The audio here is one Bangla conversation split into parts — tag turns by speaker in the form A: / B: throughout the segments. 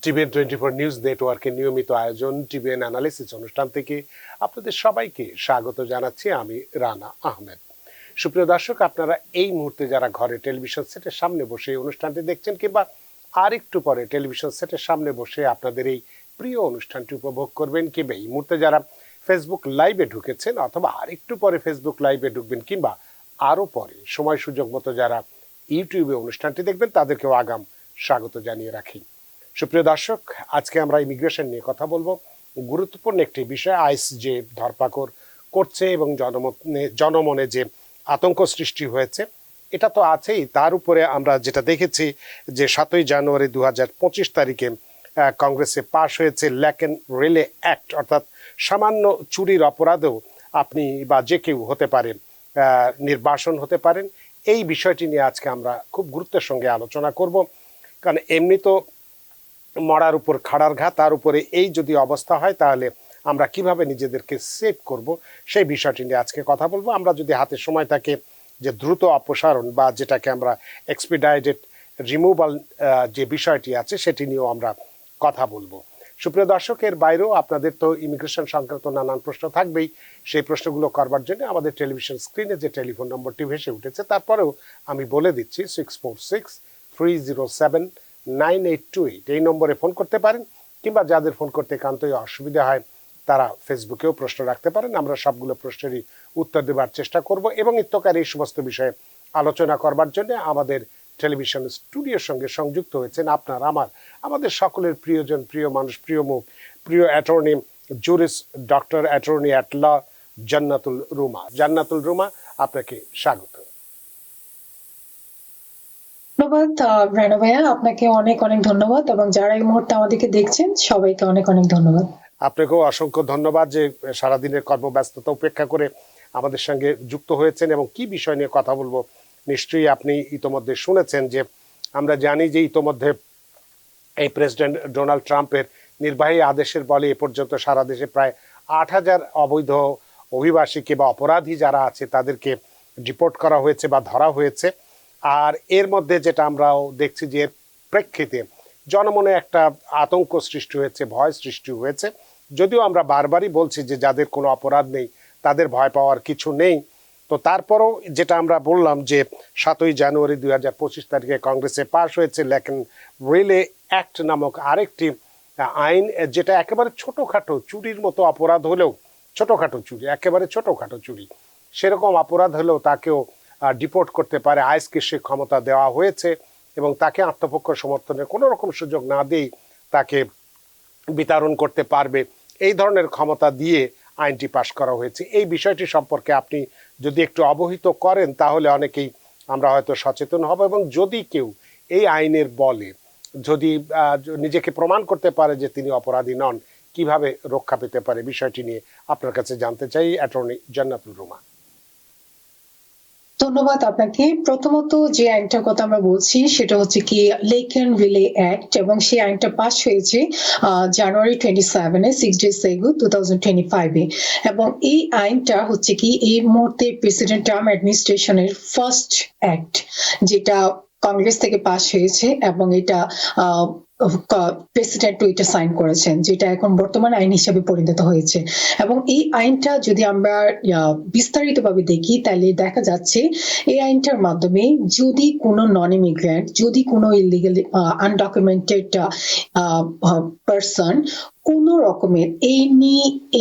A: টিভিএন 24 নিউজ নেটওয়ার্কের নিয়মিত আয়োজন টিভিএন অ্যানালিসিস অনুষ্ঠান থেকে আপনাদের সবাইকে স্বাগত জানাচ্ছি আমি রানা আহমেদ। সুপ্রিয় দর্শক, আপনারা এই মুহূর্তে যারা ঘরে টেলিভিশন সেটের সামনে বসে এই অনুষ্ঠানটি দেখছেন কিংবা আর একটু পরে টেলিভিশন সেটের সামনে বসে আপনাদের এই প্রিয় অনুষ্ঠানটি উপভোগ করবেন, কিংবা এই মুহূর্তে যারা ফেসবুক লাইভে ঢুকেছেন অথবা আর একটু পরে ফেসবুক লাইভে ঢুকবেন, কিংবা আরও পরে সময় সুযোগ মতো যারা ইউটিউবে অনুষ্ঠানটি দেখবেন তাদেরকেও আগাম স্বাগত জানিয়ে রাখি। সুপ্রিয় দর্শক, আজকে আমরা ইমিগ্রেশন নিয়ে কথা বলবো। গুরুত্বপূর্ণ একটি বিষয়, আইস যে ধরপাকড় করছে এবং জনমনে যে আতঙ্ক সৃষ্টি হয়েছে এটা তো আছেই। তার উপরে আমরা যেটা দেখেছি যে 7ই জানুয়ারি 2025 তারিখে কংগ্রেসে পাশ হয়েছে ল্যাক অ্যান্ড রিলে অ্যাক্ট, অর্থাৎ সামান্য চুরির অপরাধেও আপনি বা যে কেউ হতে পারেন নির্বাসন হতে পারেন। এই বিষয়টি নিয়ে আজকে আমরা খুব গুরুত্বের সঙ্গে আলোচনা করব, কারণ এমনি তো মরার উপর খাড়ার ঘা, তার উপরে এই যদি অবস্থা হয় তাহলে আমরা কিভাবে নিজেদেরকে সেভ করব সেই বিষয়টি নিয়ে আজকে কথা বলবো। আমরা যদি হাতে সময় থাকে যে দ্রুত অপসারণ বা যেটাকে আমরা এক্সপিডাইটেড রিমুভাল যে বিষয়টি আছে সেটি নিয়েও আমরা কথা বলবো। সুপ্রিয় দর্শক, এর বাইরেও আপনাদের তো ইমিগ্রেশন সংক্রান্ত নানান প্রশ্ন থাকবেই। সেই প্রশ্নগুলো করবার জন্য আমাদের টেলিভিশন স্ক্রিনে যে টেলিফোন নম্বরটি ভেসে উঠেছে, তারপরেও আমি বলে দিচ্ছি 646-307-9828 এই নম্বরে ফোন করতে পারেন, কিংবা যাদের ফোন করতে একান্তই অসুবিধা হয় তারা ফেসবুকেও প্রশ্ন রাখতে পারেন। আমরা সবগুলো প্রশ্নেরই উত্তর দেওয়ার চেষ্টা করব এবং ইত্যকার এই সমস্ত বিষয়ে আলোচনা করবার জন্য আমাদের টেলিভিশন স্টুডিওর সঙ্গে সংযুক্ত হয়েছেন আপনার আমাদের সকলের প্রিয়জন, প্রিয় মানুষ, প্রিয় মুখ, প্রিয় attorney, jurist, doctor attorney at law Jannatul Ruma. Jannatul Ruma, আপনাকে স্বাগত।
B: ধন্যবাদ রানা ভাইয়া, আপনাকে অনেক অনেক ধন্যবাদ এবং যারা এই মুহূর্তে আমাদেরকে দেখছেন সবাইকে অনেক অনেক ধন্যবাদ।
A: আপনাকেও অসংখ্য ধন্যবাদ যে সারাদিনের কর্মব্যস্ততা উপেক্ষা করে আমাদের সঙ্গে যুক্ত হয়েছেন। এবং কি বিষয় নিয়ে কথা বলবো নিশ্চয়ই আপনি ইতোমধ্যে শুনেছেন যে আমরা জানি যে ইতোমধ্যে এই প্রেসিডেন্ট ডোনাল্ড ট্রাম্পের নির্বাহী আদেশের বলে এ পর্যন্ত সারা দেশে প্রায় 8,000 অবৈধ অভিবাসী বা অপরাধী যারা আছে তাদেরকে ডিপোর্ট করা হয়েছে বা ধরা হয়েছে। আর এর মধ্যে যেটা আমরাও দেখছি যে প্রেক্ষিতে জনমনে একটা আতঙ্ক সৃষ্টি হয়েছে, ভয় সৃষ্টি হয়েছে। যদিও আমরা বারবারই বলছি যে যাদের কোনো অপরাধ নেই তাদের ভয় পাওয়ার কিছু নেই, তো তারপরও যেটা আমরা বললাম যে 7ই জানুয়ারি 2025 তারিখে কংগ্রেসে পাশ হয়েছে ল্যাক অ্যান্ড রিলে অ্যাক্ট নামক আরেকটি আইন, যেটা একেবারে ছোটোখাটো চুরির মতো অপরাধ হলেও, ছোটোখাটো চুরি, একেবারে ছোটোখাটো চুরি সেরকম অপরাধ হলেও তাকেও ডিপোর্ট করতে পারে। আইসকে সে ক্ষমতা দেওয়া হয়েছে এবং তাকে আত্মপক্ষ সমর্থনের কোনো রকম সুযোগ না দিয়েই তাকে বিতরণ করতে পারবে, এই ধরনের ক্ষমতা দিয়ে আইনটি পাশ করা হয়েছে। এই বিষয়টি সম্পর্কে আপনি যদি একটু অবহিত করেন তাহলে অনেকেই আমরা হয়তো সচেতন হব, এবং যদি কেউ এই আইনের বলে যদি নিজেকে প্রমাণ করতে পারে যে তিনি অপরাধী নন, কিভাবে রক্ষা পেতে পারে বিষয়টি নিয়ে আপনার কাছে জানতে চাই অ্যাটর্নি জান্নাতুল রুমা।
B: ধন্যবাদ আপনাকে। প্রথমত যে আইনটার কথা আমরা বলছি সেটা হচ্ছে কি লেক অ্যান্ড রিলে অ্যাক্ট, এবং সেই আইনটা পাস হয়েছে জানুয়ারি 27 6 days ago 2025 এবং এই আইনটা হচ্ছে কি এই মুহূর্তে প্রেসিডেন্ট ট্রাম্প অ্যাডমিনিস্ট্রেশনের ফার্স্ট অ্যাক্ট, যেটা কংগ্রেস থেকে পাস হয়েছে এবং এটা প্রেসিডেন্ট এটা সাইন করেছেন, যেটা এখন বর্তমান আইন হিসেবে পরিণত হয়েছে। এবং এই আইনটা যদি আমরা বিস্তারিতভাবে দেখি তাহলে দেখা যাচ্ছে এই আইনটার মাধ্যমে যদি কোনো নন ইমিগ্রেন্ট, যদি কোনো ইলিগাল আনডকুমেন্টেড পারসন কোন রকমের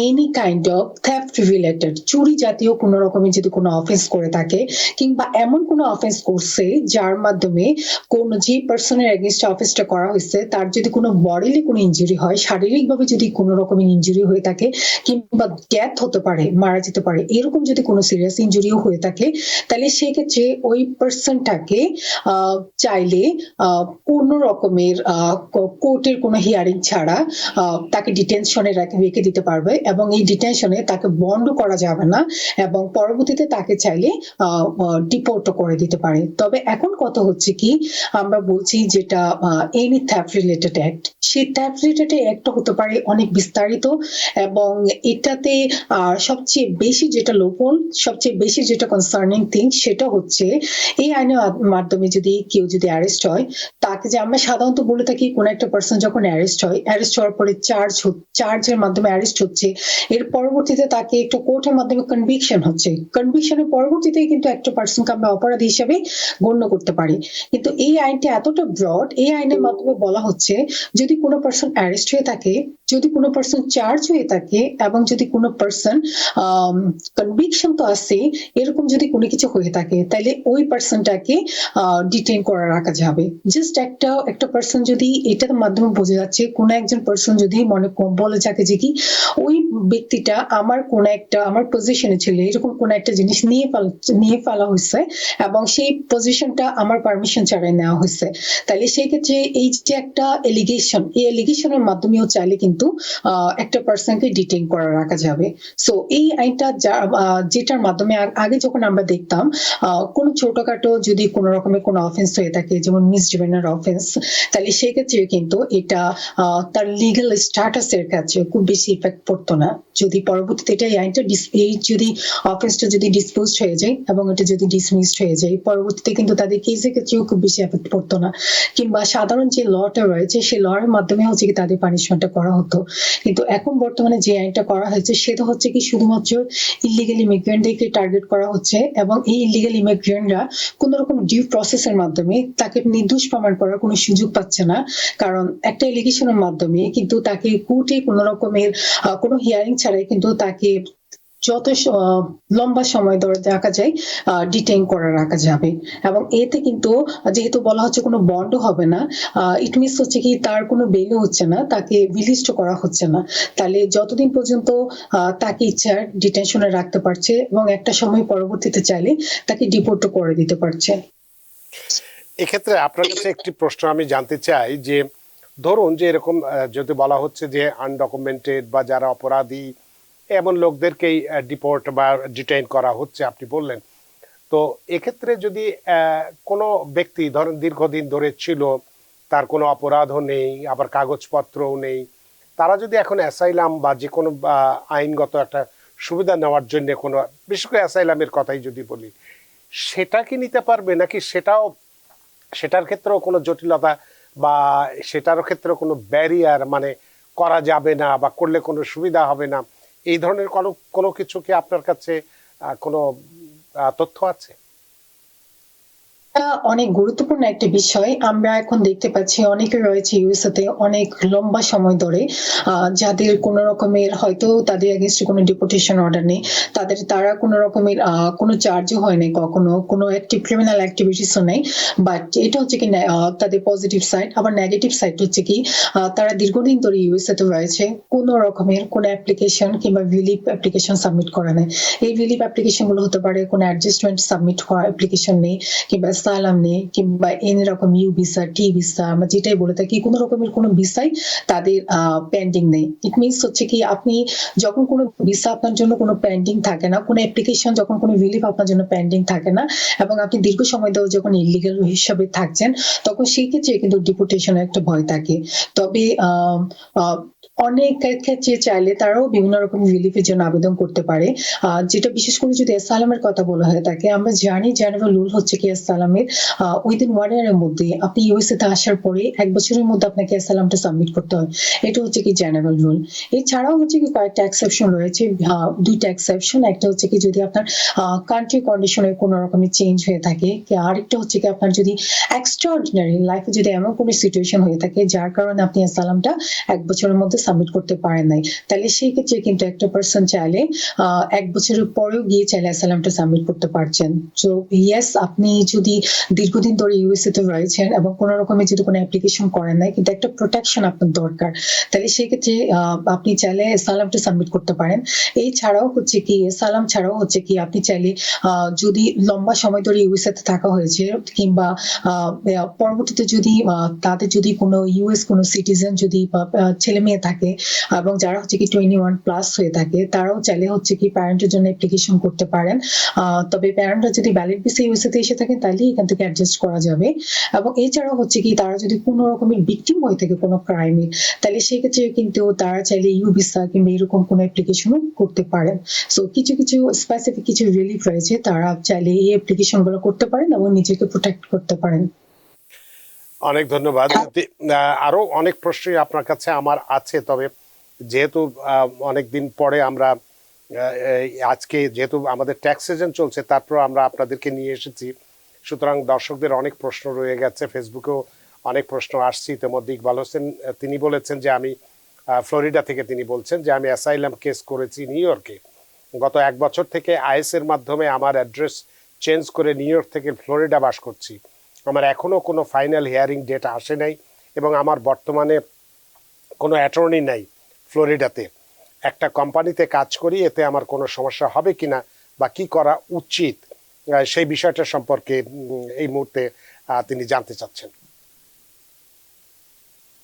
B: any kind of theft related চুরি জাতীয় কোন রকমের যদি কোনো অফেন্স করে থাকে, কিংবা এমন কোনো অফেন্স করছে যার মাধ্যমে কোন যে পার্সনের এগেইনস্ট অফেন্সটা করা হয়েছে তার যদি কোনো বডিলি কোনো ইনজুরি হয়, শারীরিকভাবে যদি কোনো রকমের ইনজুরি হয়ে থাকে, কিংবা ডেথ হতে পারে, মারা যেতে পারে, এরকম যদি কোনো সিরিয়াস ইনজুরিও হয়ে থাকে, তাহলে সেই ক্ষেত্রে ওই পার্সনটাকে চাইলে কোন রকমের কোর্টের কোনো হিয়ারিং ছাড়া তাকে ডিটেনশনে রেখে দিতে পারবে এবং এই ডিটেনশনে তাকে বন্ড করা যাবে না এবং পরবর্তীতে তাকে চাইলে ডিপোর্ট করে দিতে পারে। তবে এখন কথা হচ্ছে কি, আমরা বলছি যেটা এনি থ্যাফট রিলেটেড অ্যাক্ট, সেই থ্যাফট রিলেটেড অ্যাক্ট হতে পারে অনেক বিস্তারিত এবং এটাতে সবচেয়ে বেশি যেটা লোপল, সবচেয়ে বেশি যেটা কনসার্নিং থিং সেটা হচ্ছে এই আইনের মাধ্যমে যদি কেউ যদি অ্যারেস্ট হয়, তাকে যে আমরা সাধারণত বলে থাকি কোন একটা পার্সন যখন অ্যারেস্ট হয়, অ্যারেস্ট হওয়ার পরে চার্জের মাধ্যমে অ্যারেস্ট হচ্ছে, এর পরবর্তীতে তাকে একটা কোর্টের মাধ্যমে কনভিকশন হচ্ছে, কনভিকশনের পরবর্তীতে কিন্তু একটা পার্সনকে আমরা অপরাধী হিসেবে গণ্য করতে পারি। কিন্তু এই আইনটা এতটা ব্রড, এই আইনের মাধ্যমে বলা হচ্ছে যদি কোনো পার্সন অ্যারেস্ট হয়ে থাকে, যদি কোনো পার্সন চার্জ হয়ে থাকে এবং যদি কোনো পার্সন কনভিকশন তো আছে, এরকম যদি কোনো কিছু হয়ে থাকে তাহলে ওই পার্সনটাকে ডিটেইন করে রাখা যাবে। জাস্ট একটা পার্সন যদি এটার মাধ্যমে বোঝা যাচ্ছে কোন একজন পার্সন যদি মনে বলে যাকে যে কি ওই ব্যক্তিটা আমার পজিশনে ছিল, এরকম কোন একটা জিনিস নিয়ে ফেলা হয়েছে এবং সেই পজিশনটা আমার পারমিশন ছাড়াই নেওয়া হয়েছে, তাহলে সেই ক্ষেত্রে এই যে একটা এলিগেশন, এই এলিগেশনের মাধ্যমেও চাইলে কিন্তু একটা পার্সনকে ডিটেইন করে রাখা যাবে। সো এই আইনটা যেটার মাধ্যমে আগে যখন আমরা দেখতাম কোনো ছোটখাটো যদি কোনো রকমের কোনো অফেন্স হয়ে থাকে, যেমন মিসডিমেনার অফেন্স, তাহলে সেক্ষেত্রে কিন্তু এটা তার লিগ্যাল স্ট্যাটাসের কাছে খুব বেশি ইফেক্ট পড়তো না। যদি পরবর্তীতে এটা এই আইনটা যদি অফেন্সটা যদি ডিসপোজড হয়ে যায় এবং এটা যদি ডিসমিসড হয়ে যায়, পরবর্তীতে কিন্তু তাদের কেসের ক্ষেত্রেও খুব বেশি এফেক্ট পড়তো না, কিংবা সাধারণ যে লটা রয়েছে সেই লর মাধ্যমে হচ্ছে কি তাদের পানিশমেন্টটা করা হতো। কিন্তু এখন বর্তমানে যে আইনটা করা হয়েছে সেটা হচ্ছে কি শুধুমাত্র ইলিগাল ইমিগ্রেন্টদেরকে টার্গেট করা হচ্ছে এবং এই ইলিগাল ইমিগ্রেন্টরা কোন রকম ডিউ প্রসেসের মাধ্যমে তাকে নির্দোষ প্রমাণ করার কোনো সুযোগ পাচ্ছে না, কারণ একটা এলিগেশনের মাধ্যমে কিন্তু তাকে কোর্টে কোন রকমের কোনো হিয়ারিং ছাড়াই কিন্তু তাকে যত লম্বা সময় ধরে দেখা যায় ডিটেইন করে রাখা যাবে। এবং এতে কিন্তু যেহেতু বলা হচ্ছে কোনো বন্ড হবে না, ইট মিনস হচ্ছে কি তার কোনো বেলও হচ্ছে না, তাকে বিলিস্ট করা হচ্ছে না, তাহলে যতদিন পর্যন্ত তাকে ইচ্ছা ডিটেনশনে রাখতে পারছে এবং একটা সময় পরবর্তীতে চাইলে তাকে ডিপোর্ট করে দিতে পারছে।
A: এক্ষেত্রে আপনার কাছে একটি প্রশ্ন আমি জানতে চাই যে ধরুন যে এরকম যদি বলা হচ্ছে যে আনডকুমেন্টেড বা যারা অপরাধী এমন লোকদেরকেই ডিপোর্ট বা ডিটেইন করা হচ্ছে আপনি বললেন, তো এক্ষেত্রে যদি কোনো ব্যক্তি ধরেন দীর্ঘদিন ধরে ছিল, তার কোনো অপরাধও নেই, আবার কাগজপত্রও নেই, তারা যদি এখন অ্যাসাইলাম বা যে কোনো আইনগত একটা সুবিধা নেওয়ার জন্য কোনো, বিশেষ করে অ্যাসাইলামের কথাই যদি বলি, সেটা কি নিতে পারবে নাকি সেটার ক্ষেত্রেও কোনো জটিলতা বা সেটার ক্ষেত্রেও কোনো ব্যারিয়ার মানে করা যাবে না বা করলে কোনো সুবিধা হবে না, এই ধরনের কোনো কিছু কি আপনার কাছে কোনো তথ্য আছে?
B: অনেক গুরুত্বপূর্ণ একটা বিষয়। আমরা এখন দেখতে পাচ্ছি অনেকে রয়েছে ইউএসএতে অনেক লম্বা সময় ধরে, যাদের কোনো রকমের হয়তো তাদের এগেইনস্টে কোনো ডিপোর্টেশন অর্ডার নেই, তারা কোনো রকমের কোনো চার্জও হয় নাই, কখনো কোনো অ্যাক্টিভ ক্রিমিনাল অ্যাক্টিভিটিসও নেই, বাট এটা হচ্ছে কি তাদের পজিটিভ সাইড। আবার নেগেটিভ সাইড হচ্ছে কি তারা দীর্ঘদিন ধরে ইউএসএতে রয়েছে, কোনো রকমের কোনো অ্যাপ্লিকেশন কিংবা ভিলিপ অ্যাপ্লিকেশন সাবমিট করা নেই। এই ভিলিপ অ্যাপ্লিকেশন গুলো হতে পারে কোনো অ্যাডজাস্টমেন্ট সাবমিট হওয়া অ্যাপ্লিকেশন নেই, কিংবা সালাম নেই, কিংবা এনি রকম ইউ ভিসা, টি ভিসা, আমরা যেটাই বলে থাকি, কোনো রকমের কোনো ভিসাই তাদের পেন্ডিং নেই। ইট মিনস হচ্ছে কি আপনি যখন কোনো ভিসা আপনার জন্য কোনো পেন্ডিং থাকে না, কোনো অ্যাপ্লিকেশন যখন কোনো রিলিফ আপনার জন্য পেন্ডিং থাকে না এবং আপনি দীর্ঘ সময় ধরে যখন ইলিগাল হিসাবে থাকছেন, তখন সেই ক্ষেত্রে কিন্তু ডিপোর্টেশনের একটা ভয় থাকে। তবে অনেক ক্ষেত্রে চাইলে তারাও বিভিন্ন রকম রিলিফের জন্য আবেদন করতে পারে, যেটা বিশেষ করে যদি অ্যাসাইলামের কথা বলা হয়ে থাকে। আমরা জানি জেনারেল রুল হচ্ছে কি অ্যাসাইলামের উইদিন 1 ইয়ারের মধ্যে আপনি ইউএসএ তে আসার পরে 1 বছরের মধ্যে আপনাকে অ্যাসাইলামটা সাবমিট করতে হয়, এটা হচ্ছে কি জেনারেল রুল। এছাড়াও হচ্ছে কি কয়েকটা এক্সেপশন রয়েছে, 2টা এক্সেপশন। একটা হচ্ছে কি যদি আপনার কান্ট্রি কন্ডিশনে কোনো রকমের চেঞ্জ হয়ে থাকে, আরেকটা হচ্ছে কি আপনার যদি এক্সট্রাঅর্ডিনারি লাইফে যদি এমন কোনো সিচুয়েশন হয়ে থাকে যার কারণে আপনি অ্যাসাইলামটা 1 বছরের মধ্যে সাবমিট করতে পারেন নাই, তাহলে সেই ক্ষেত্রে কিন্তু একটা পার্সন চাইলে 1 বছরের পরেও গিয়ে চাইলে অ্যাসাইলামটা সাবমিট করতে পারছেন। তো ইয়েস, আপনি যদি দীর্ঘদিন ধরে ইউএসএ তে রয়েছেন এবং কোনো রকমের যদি কোনো অ্যাপ্লিকেশন করেন নাই, কিন্তু একটা প্রোটেকশন আপনার দরকার, তাহলে সেক্ষেত্রে আপনি চাইলে সালামটা সাবমিট করতে পারেন। এছাড়াও হচ্ছে কি সালাম ছাড়াও হচ্ছে কি আপনি চাইলে যদি লম্বা সময় ধরে ইউএসএ তে থাকা হয়েছে কিংবা পরবর্তীতে যদি তাদের যদি কোনো ইউএস কোনো সিটিজেন যদি ছেলে মেয়ে থাকে এবং যারা হচ্ছে কি 21+ হয়ে থাকে, তারাও চাইলে হচ্ছে কি প্যারেন্টের জন্য অ্যাপ্লিকেশন করতে পারেন। তবে প্যারেন্টরা যদি ভ্যালিড ভিসা ইউএসএ তে এসে থাকেন তাহলে এখান থেকে অ্যাডজাস্ট করা যাবে। এবং এছাড়াও হচ্ছে কি তারা যদি কোনো রকমের ভিকটিম হয়ে থাকে কোনো ক্রাইমের, তাহলে সেক্ষেত্রে কিন্তু তারা চাইলে ইউ ভিসা কিংবা এরকম কোনো অ্যাপ্লিকেশনও করতে পারেন। সো কিছু কিছু স্পেসিফিক কিছু রিলিফ রয়েছে, তারা চাইলে এই অ্যাপ্লিকেশন গুলো করতে পারেন এবং নিজেকে প্রোটেক্ট করতে পারেন।
A: অনেক ধন্যবাদ। আরো অনেক প্রশ্নই আপনার কাছে আমার আছে, তবে যেহেতু অনেকদিন পরে আমরা আজকে যেহেতু আমাদের ট্যাক্স সিজন চলছে, তারপর আমরা আপনাদেরকে নিয়ে এসেছি, সুতরাং দর্শকদের অনেক প্রশ্ন রয়ে গেছে, ফেসবুকেও অনেক প্রশ্ন আসছে ইতিমধ্যে। ইকবাল হোসেন তিনি বলেছেন যে আমি ফ্লোরিডা থেকে তিনি বলছেন যে আমি অ্যাসাইলাম কেস করেছি নিউ ইয়র্কে, গত 1 বছর থেকে আইএস এর মাধ্যমে আমার অ্যাড্রেস চেঞ্জ করে নিউ ইয়র্ক থেকে ফ্লোরিডা বাস করছি। আমার এখনো কোনো ফাইনাল হিয়ারিং ডেট আসে নাই এবং আমার বর্তমানে কোনো অ্যাটর্নি নাই ফ্লোরিডাতে। একটা কোম্পানিতে কাজ করি, এতে আমার কোনো সমস্যা হবে কিনা বা কি করা উচিত, সেই বিষয়টা সম্পর্কে এই মুহূর্তে তিনি জানতে চাচ্ছেন।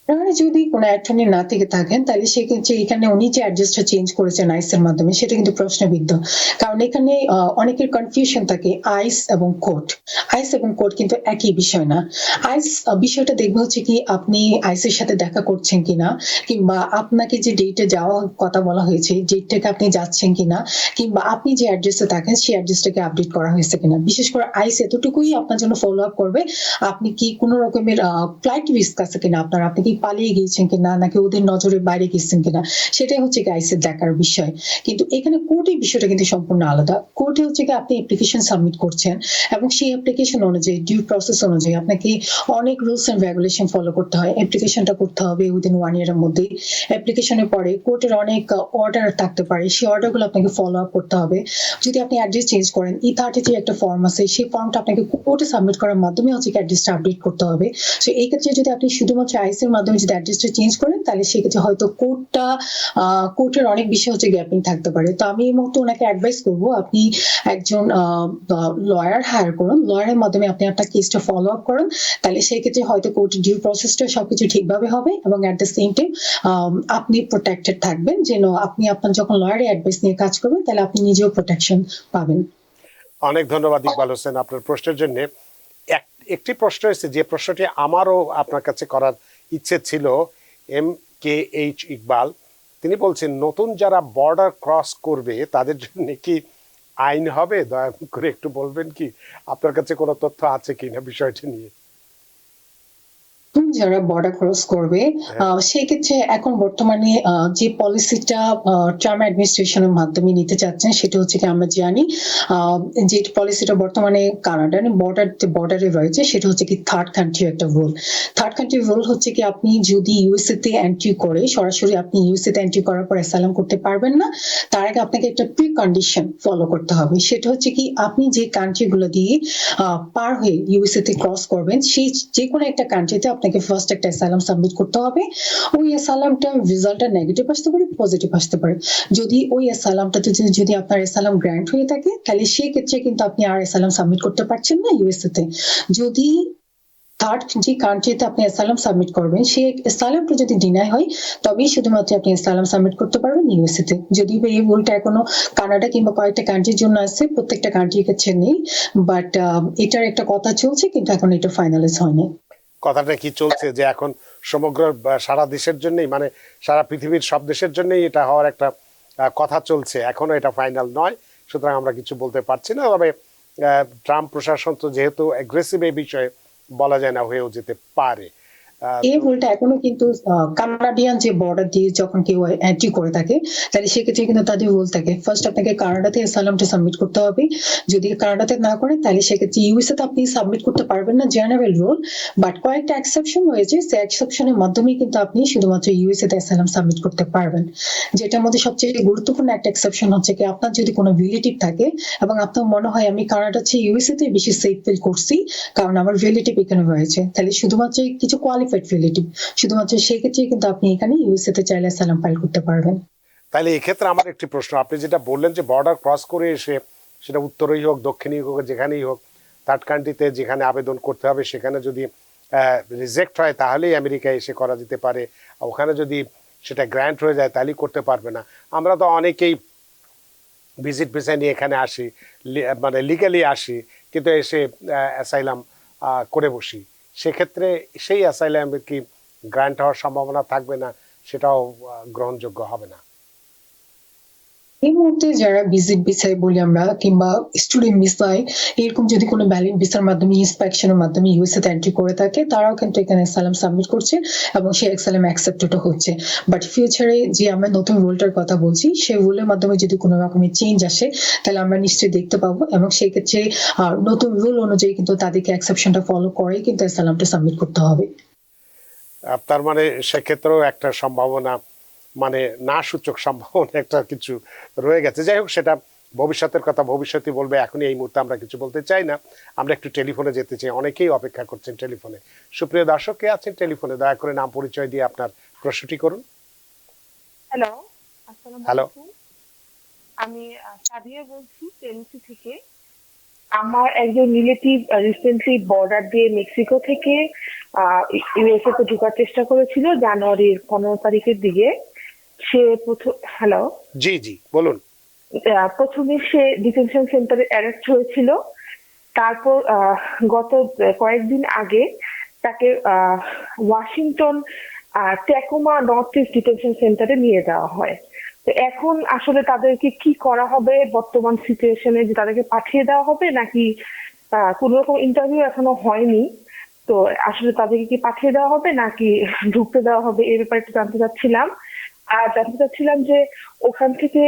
B: আপনারা যদি কোনো অ্যাটর্নি না থেকে থাকেন, তাহলে সেক্ষেত্রে এখানে উনি যে অ্যাড্রেসটা চেঞ্জ করেছেন আইস এর মাধ্যমে, সেটা কিন্তু প্রশ্নবিদ্ধ। কারণ এখানে অনেকের কনফিউশন থাকে আইস এবং কোর্ট। আইস এবং কোর্ট কিন্তু একই বিষয় না। আইস বিষয়টা দেখবে হচ্ছে কি আপনি আইসের সাথে দেখা করছেন কিনা, কিংবা আপনাকে যে ডেটে যাওয়ার কথা বলা হয়েছে ডেটটাকে আপনি যাচ্ছেন কিনা, কিংবা আপনি যে অ্যাড্রেসে থাকেন সেই অ্যাড্রেসটাকে আপডেট করা হয়েছে কিনা। বিশেষ করে আইস এতটুকুই আপনার জন্য ফলো আপ করবে, আপনি কি কোনো রকমের ফ্লাইট রিস্ক আছে কিনা আপনার, আপনি কি পালিয়ে গিয়েছেন কিনা নাকি ওদের নজরের বাইরে গেছেন কিনা, সেটাই হচ্ছে কি আইসের দেখার বিষয়। কিন্তু এখানে কোর্টের বিষয়টা কিন্তু সম্পূর্ণ আলাদা। কোর্টে হচ্ছে কি আপনি অ্যাপ্লিকেশন সাবমিট করছেন এবং সেই অ্যাপ্লিকেশন অনুযায়ী ডিউ প্রসেস অনুযায়ী আপনাকে অনেক রুলস এন্ড রেগুলেশন ফলো করতে হয়। অ্যাপ্লিকেশনটা করতে হবে উইদিন 1 ইয়ারের মধ্যে। অ্যাপ্লিকেশনের পরে কোর্টের অনেক অর্ডার থাকতে পারে, সেই অর্ডারগুলো আপনাকে ফলো আপ করতে হবে। যদি আপনি অ্যাড্রেস চেঞ্জ করেন, E33 একটা ফর্ম আছে, সেই ফর্মটা আপনাকে কোর্টে সাবমিট করার মাধ্যমে হচ্ছে কি অ্যাড্রেসটা আপডেট করতে হবে। সো এই ক্ষেত্রে যদি আপনি শুধুমাত্র আইসের মাধ্যমে যদি অ্যাড্রেসটা চেঞ্জ করেন, তাহলে সেক্ষেত্রে হয়তো কোর্টের অনেক বিষয় হচ্ছে গ্যাপিং থাকতে পারে। তো আমি এই মুহূর্তে ওনাকে অ্যাডভাইস করবো আপনি একজন লয়ার হায়ার করুন, লয়ারের মাধ্যমে আপনি আপনার কেসটা ফলো আপ করুন, তাহলে সেই ক্ষেত্রে হয়তো কোর্টের ডিউ প্রসেসটা সবকিছু ঠিকভাবে হবে এবং অ্যাট দ্য সেম টাইম আপনি প্রোটেক্টেড থাকবেন, যেন আপনি আপনার যখন লয়ারের অ্যাডভাইস নিয়ে কাজ করবেন তাহলে আপনি নিজেও প্রোটেকশন পাবেন।
A: অনেক ধন্যবাদ ইকবাল হোসেন আপনার প্রশ্নের জন্য। একটি প্রশ্ন এসেছে, যে প্রশ্নটি আমারও আপনার কাছে করার ইচ্ছে ছিল। MKH ইকবাল তিনি বলছেন নতুন যারা বর্ডার ক্রস করবে তাদের জন্য কি আইন হবে? দয়া করে একটু বলবেন কি, আপনার কাছে কোনো তথ্য আছে কিনা বিষয়টি নিয়ে?
B: যারা বর্ডার ক্রস করবে সেক্ষেত্রে এখন বর্তমানে যে পলিসিটা ট্রাম্প অ্যাডমিনিস্ট্রেশনের মাধ্যমে নিতে চাচ্ছেন, সেটা হচ্ছে কি আমরা জানি যে পলিসিটা বর্তমানে কানাডার বর্ডারে রয়েছে, সেটা হচ্ছে কি থার্ড কান্ট্রি একটা রুল। থার্ড কান্ট্রি রুল হচ্ছে কি আপনি যদি ইউএসএ তে এন্ট্রি করে সরাসরি আপনি ইউএসএ তে এন্ট্রি করার পর অ্যাসাইলাম করতে পারবেন না, তার আগে আপনাকে একটা প্রি কন্ডিশন ফলো করতে হবে। সেটা হচ্ছে কি আপনি যে কান্ট্রিগুলো দিয়ে পার হয়ে ইউএসএ তে ক্রস করবেন, সেই যে কোনো একটা কান্ট্রিতে আপনাকে ফার্স্ট একটা অ্যাসাইলাম সাবমিট করতে হবে। ওই অ্যাসাইলামটা রেজাল্টটা নেগেটিভ আসতে পারে, পজিটিভ আসতে পারে। যদি ওই অ্যাসাইলামটাতে যদি আপনার অ্যাসাইলাম গ্র্যান্ট হয়ে থাকে, তাহলে সেই ক্ষেত্রে কিন্তু আপনি আর অ্যাসাইলাম সাবমিট করতে পারছেন না ইউএসএ তে। যদি থার্ড যে কান্ট্রিতে আপনি অ্যাসাইলাম সাবমিট করবেন সেই অ্যাসাইলামটা যদি ডিনাই হয়, তবেই শুধুমাত্র আপনি অ্যাসাইলাম সাবমিট করতে পারবেন ইউএসএ তে। যদিও এই রুলটা এখনো কানাডা কিংবা কয়েকটা কান্ট্রির জন্য আছে, প্রত্যেকটা কান্ট্রির কাছে নেই, বাট এটার একটা কথা চলছে, কিন্তু এখন এটা ফাইনালাইজ হয়নি।
A: কথাটা কি চলছে যে এখন সমগ্র সারা দেশের জন্যই, মানে সারা পৃথিবীর সব দেশের জন্যই এটা হওয়ার একটা কথা চলছে, এখনো এটা ফাইনাল নয়, সুতরাং আমরা কিছু বলতে পারছি না। তবে ট্রাম্প প্রশাসন তো যেহেতু অ্যাগ্রেসিভ এই বিষয়ে বলা যায় না, হয়েও যেতে পারে।
B: এই রুলটা এখনো কিন্তু কানাডিয়ান যে বর্ডার দিয়ে যখন কেউ এন্ট্রি করে থাকে, তাহলে সেক্ষেত্রে কিন্তু তাদের রুল থাকে, ফার্স্ট আপনাকে কানাডাতে অ্যাসাইলামটা সাবমিট করতে হবে। যদি কানাডাতে না করেন তাহলে সেক্ষেত্রে ইউএসএ তে আপনি সাবমিট করতে পারবেন না, জেনারেল রুল। বাট কয়েকটা এক্সেপশন রয়েছে, সেই এক্সেপশনের মাধ্যমে কিন্তু আপনি শুধুমাত্র ইউএসএ তে অ্যাসাইলাম সাবমিট করতে পারবেন। যেটার মধ্যে সবচেয়ে গুরুত্বপূর্ণ একটা এক্সেপশন হচ্ছে কি, আপনার যদি কোনো রিলেটিভ থাকে এবং আপনার মনে হয় আমি কানাডার চেয়ে ইউএসএ তে বেশি সেফ ফিল করছি কারণ আমার রিলেটিভ এখানে রয়েছে, তাহলে শুধুমাত্র কিছু কোয়ালিফাইড রিলেটিভ, শুধুমাত্র সেক্ষেত্রে কিন্তু আপনি এখানে ইউএসএ তে চাইলে অ্যাসাইলাম ফাইল করতে পারবেন।
A: তাহলে এক্ষেত্রে আমার একটি প্রশ্ন, আপনি যেটা বললেন যে বর্ডার ক্রস করে এসে, সেটা উত্তরেই হোক দক্ষিণেই হোক যেখানেই হোক, থার্ড কান্ট্রিতে যেখানে আবেদন করতে হবে সেখানে যদি রিজেক্ট হয় তাহলেই আমেরিকায় এসে করা যেতে পারে, ওখানে যদি সেটা গ্র্যান্ট হয়ে যায় তাহলেই করতে পারবে না। আমরা তো অনেকেই ভিজিট ভিসা নিয়ে এখানে আসি, মানে লিগালি আসি, কিন্তু এসে অ্যাসাইলাম করে বসি, সেক্ষেত্রে সেই অ্যাসাইলামের কি গ্র্যান্ট হওয়ার সম্ভাবনা থাকবে না, সেটাও গ্রহণযোগ্য হবে না?
B: এই মুহূর্তে যারা ভিজিট ভিসায় বলি আমরা, কিংবা স্টুডেন্ট ভিসায়, এরকম যদি কোনো ভ্যালিড ভিসার মাধ্যমে ইন্সপেকশনের মাধ্যমে ইউএসএ তে এন্ট্রি করে থাকে, তারাও কিন্তু এখানে অ্যাসাইলাম সাবমিট করছে এবং সেই অ্যাসাইলাম অ্যাকসেপ্টেড হচ্ছে। বাট ফিউচারে যে আমরা নতুন রুলটার কথা বলছি, সেই রুলের মাধ্যমে যদি কোনো রকমের চেঞ্জ আসে তাহলে আমরা নিশ্চয়ই দেখতে পাবো, এবং সেই ক্ষেত্রে নতুন রুল অনুযায়ী কিন্তু তাদেরকে এক্সেপশনটা ফলো করে কিন্তু অ্যাসাইলামটা সাবমিট করতে হবে।
A: তার মানে সেক্ষেত্রেও একটা সম্ভাবনা, মানে না সূচক সম্ভাবনা একটা কিছু রয়ে গেছে। যাই হোক, সেটা ভবিষ্যতের কথা ভবিষ্যতে বলবে, এখনই এই মুহূর্তে আমরা কিছু বলতে চাই না। আমরা একটু টেলিফোনে যেতে চাই, অনেকেই অপেক্ষা করছেন টেলিফোনে। সুপ্রিয় দর্শক, কে আছেন টেলিফোনে? দয়া করে নাম পরিচয় দিয়ে আপনার প্রশ্নটি করুন।
C: হ্যালো, আসসালামু
A: হ্যালো।
C: আলাইকুম। আমি সাদিয়া বলছি টেনেসি থেকে। আমার একজন রিলেটিভ রিসেন্টলি বর্ডার দিয়ে মেক্সিকো থেকে ইউএসএ তে ঢোকার চেষ্টা করেছিল জানুয়ারির 15 তারিখের দিকে। সে হ্যালো,
A: জি জি বলুন।
C: প্রথমে সে ডিটেনশন সেন্টারে অ্যারেস্ট হয়েছিল। তারপর গত কয়েকদিন আগে তাকে ওয়াশিংটন ট্যাকোমা নর্থ ইস্ট ডিটেনশন সেন্টারে নিয়ে যাওয়া হয়। তো এখন আসলে তাদেরকে কি করা হবে বর্তমান সিচুয়েশনে, যে তাদেরকে পাঠিয়ে দেওয়া হবে নাকি কোনো রকম ইন্টারভিউ এখনো হয়নি, তো আসলে তাদেরকে কি পাঠিয়ে দেওয়া হবে নাকি ঢুকতে দেওয়া হবে, এর ব্যাপারে একটু জানতে চাচ্ছিলাম। আর জানতে চাচ্ছিলাম যে ওখান থেকে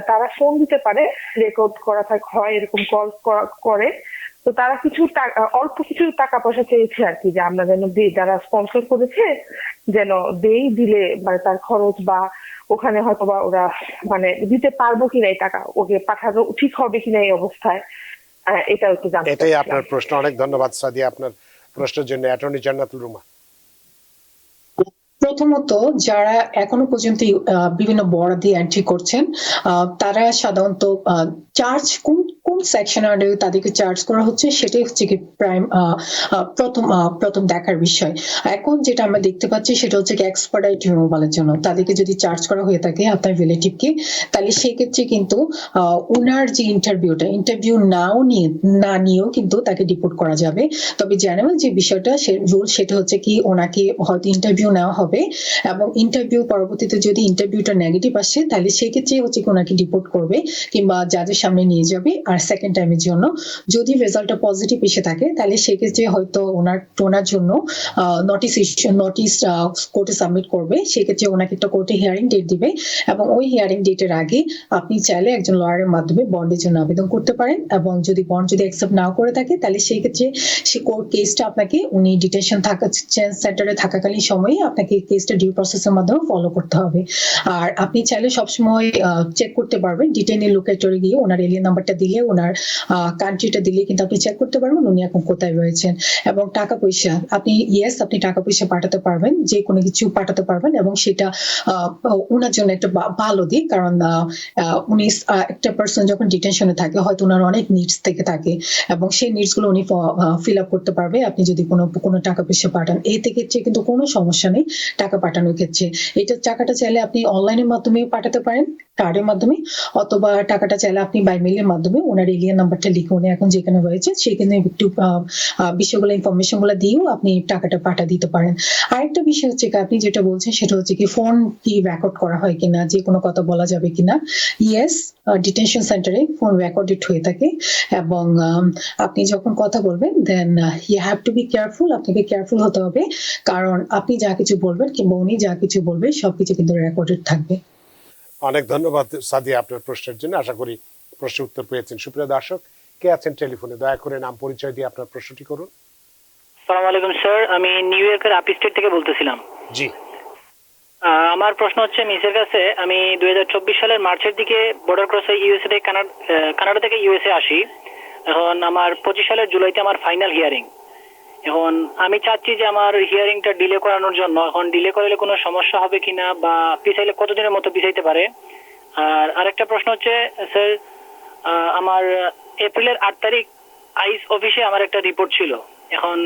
C: তারা ফোন দিতে পারে, রেকর্ড করা হয় এরকম কল করে, তো তারা কিছু অল্প কিছু টাকা পয়সা চেয়েছে আর কি, যে আমরা যেন দিই, যারা স্পন্সর করেছে যেন দিলে মানে তার খরচ বা ওখানে হয়তো বা ওরা মানে দিতে পারবো কিনা এই টাকা, ওকে পাঠানো ঠিক হবে কিনা এই অবস্থায়, এটা একটু জানতে
A: এটাই
C: চাচ্ছিলাম।
A: আপনার প্রশ্ন। অনেক ধন্যবাদ সাদিয়া আপনার প্রশ্নের জন্য। অ্যাটর্নি জান্নাতুল রুমা।
B: প্রথমত, যারা এখনো পর্যন্ত বিভিন্ন বর্ডার দিয়ে এন্ট্রি করছেন, তারা সাধারণত চার্জ কোন সেকশনে তাদেরকে চার্জ করা হচ্ছে সেটাই হচ্ছে কি প্রাইম প্রথম দেখার বিষয়। এখন যেটা আমরা দেখতে পাচ্ছি সেটা হচ্ছে কি এক্সপার্টাইট রিমুভালের জন্য তাদেরকে যদি চার্জ করা হয়ে থাকে আপনার রিলেটিভকে, তাহলে সেই ক্ষেত্রে কিন্তু ওনার যে ইন্টারভিউ না নিয়েও কিন্তু তাকে ডিপোর্ট করা যাবে। তবে জেনারেল যে বিষয়টা রুল সেটা হচ্ছে কি, ওনাকে হয়তো ইন্টারভিউ নেওয়া হবে এবং ইন্টারভিউ পরবর্তীতে যদি ইন্টারভিউটা নেগেটিভ আসে তাহলে সেই ক্ষেত্রে হচ্ছে কি ওনাকে ডিপোর্ট করবে কিংবা জাজের সামনে নিয়ে যাবে। আর সেকেন্ড টাইমের জন্য যদি রেজাল্টটা পজিটিভ এসে থাকে তাহলে সেক্ষেত্রে হয়তো ওনার জন্য নোটিশ কোর্টে সাবমিট করবে। সেক্ষেত্রে ওনাকে একটা কোর্টে হিয়ারিং ডেট দিবে এবং ওই হিয়ারিং ডেটের আগে আপনি চাইলে একজন লয়ারের মাধ্যমে বন্ডের জন্য আবেদন করতে পারেন, এবং যদি বন্ড যদি অ্যাকসেপ্ট নাও করে থাকে তাহলে সেই ক্ষেত্রে সে কোর্ট কেসটা আপনাকে উনি ডিটেনশন সেন্টারে থাকাকালীন সময়ে আপনাকে কেসটা ডিউ প্রসেসের মাধ্যমে ফলো করতে হবে। আর আপনি চাইলে সবসময় চেক করতে পারবেন ডিটেইনি লোকেটরে গিয়ে ওনার এলিয়ান নাম্বারটা দিলে, ওনার কান্ট্রিটা দিলে কিন্তু আপনি চেক করতে পারবেন উনি এখন কোথায় রয়েছেন। এবং টাকা পয়সা আপনি টাকা পয়সা পাঠাতে পারবেন, যে কোনো কিছু পাঠাতে পারবেন, এবং সেটা ওনার জন্য একটা ভালো দিক, কারণ উনি একটা পার্সন যখন ডিটেনশনে থাকে হয়তো ওনার অনেক নিডস থেকে থাকে এবং সেই নিডস গুলো উনি ফিল আপ করতে পারবে আপনি যদি কোনো টাকা পয়সা পাঠান। এই ক্ষেত্রে কিন্তু কোনো সমস্যা নেই টাকা পাঠানোর ক্ষেত্রে। এটা টাকাটা চাইলে আপনি অনলাইনের মাধ্যমে পাঠাতে পারেন, কার্ডের মাধ্যমে, অথবা টাকাটা চাইলে আপনি বাই মেইলের মাধ্যমে ওনার এলিয়ান নাম্বারটা লিখে উনি এখন যেখানে রয়েছে সেখানে একটু বিষয়গুলো ইনফরমেশন গুলো দিয়েও আপনি টাকাটা পাঠা দিতে পারেন। আরেকটা বিষয় হচ্ছে কি, আপনি যেটা বলছেন সেটা হচ্ছে কি ফোন কি রেকর্ড করা হয় কিনা, যে কোনো কথা বলা যাবে কিনা। ইয়েস, ডিটেনশন সেন্টারে ফোন রেকর্ডেড হয়ে থাকে, এবং আপনি যখন কথা বলবেন then you have to be careful, আপনাকে কেয়ারফুল হতে হবে, কারণ আপনি যা কিছু বলবেন কিংবা উনি যা কিছু বলবে সবকিছু কিন্তু রেকর্ডেড থাকবে।
A: অনেক ধন্যবাদ সাদিয়া আপনার প্রশ্নের জন্য। আশা করি প্রশ্নের উত্তর পেয়েছেন। সুপ্রিয় দর্শক, কে আছেন টেলিফোনে, দয়া করে নাম পরিচয় দিয়ে আপনার প্রশ্নটি করুন।
D: আসসালামু আলাইকুম স্যার, আমি নিউ ইয়র্কের আপ স্টেট থেকে বলতেছিলাম।
A: জি।
D: আমার প্রশ্ন হচ্ছে মিসের কাছে, আমি 2024 সালের মার্চের দিকে বর্ডার ক্রসে ইউএসএ থেকে কানাডা থেকে ইউএসএ আসি। এখন আমার 25 সালের জুলাইতে আমার ফাইনাল হিয়ারিং। এখন আমি চাচ্ছি যে আমার হিয়ারিংটা ডিলে করানোর জন্য, এখন ডিলে করলে কোনো সমস্যা হবে কিনা বা পিছাইলে কতদিনের মতো পিছাইতে পারে। আর আরেকটা প্রশ্ন হচ্ছে স্যার, আমার এপ্রিলের 8 তারিখ আইস অফিসে আমার একটা রিপোর্ট ছিল। এখন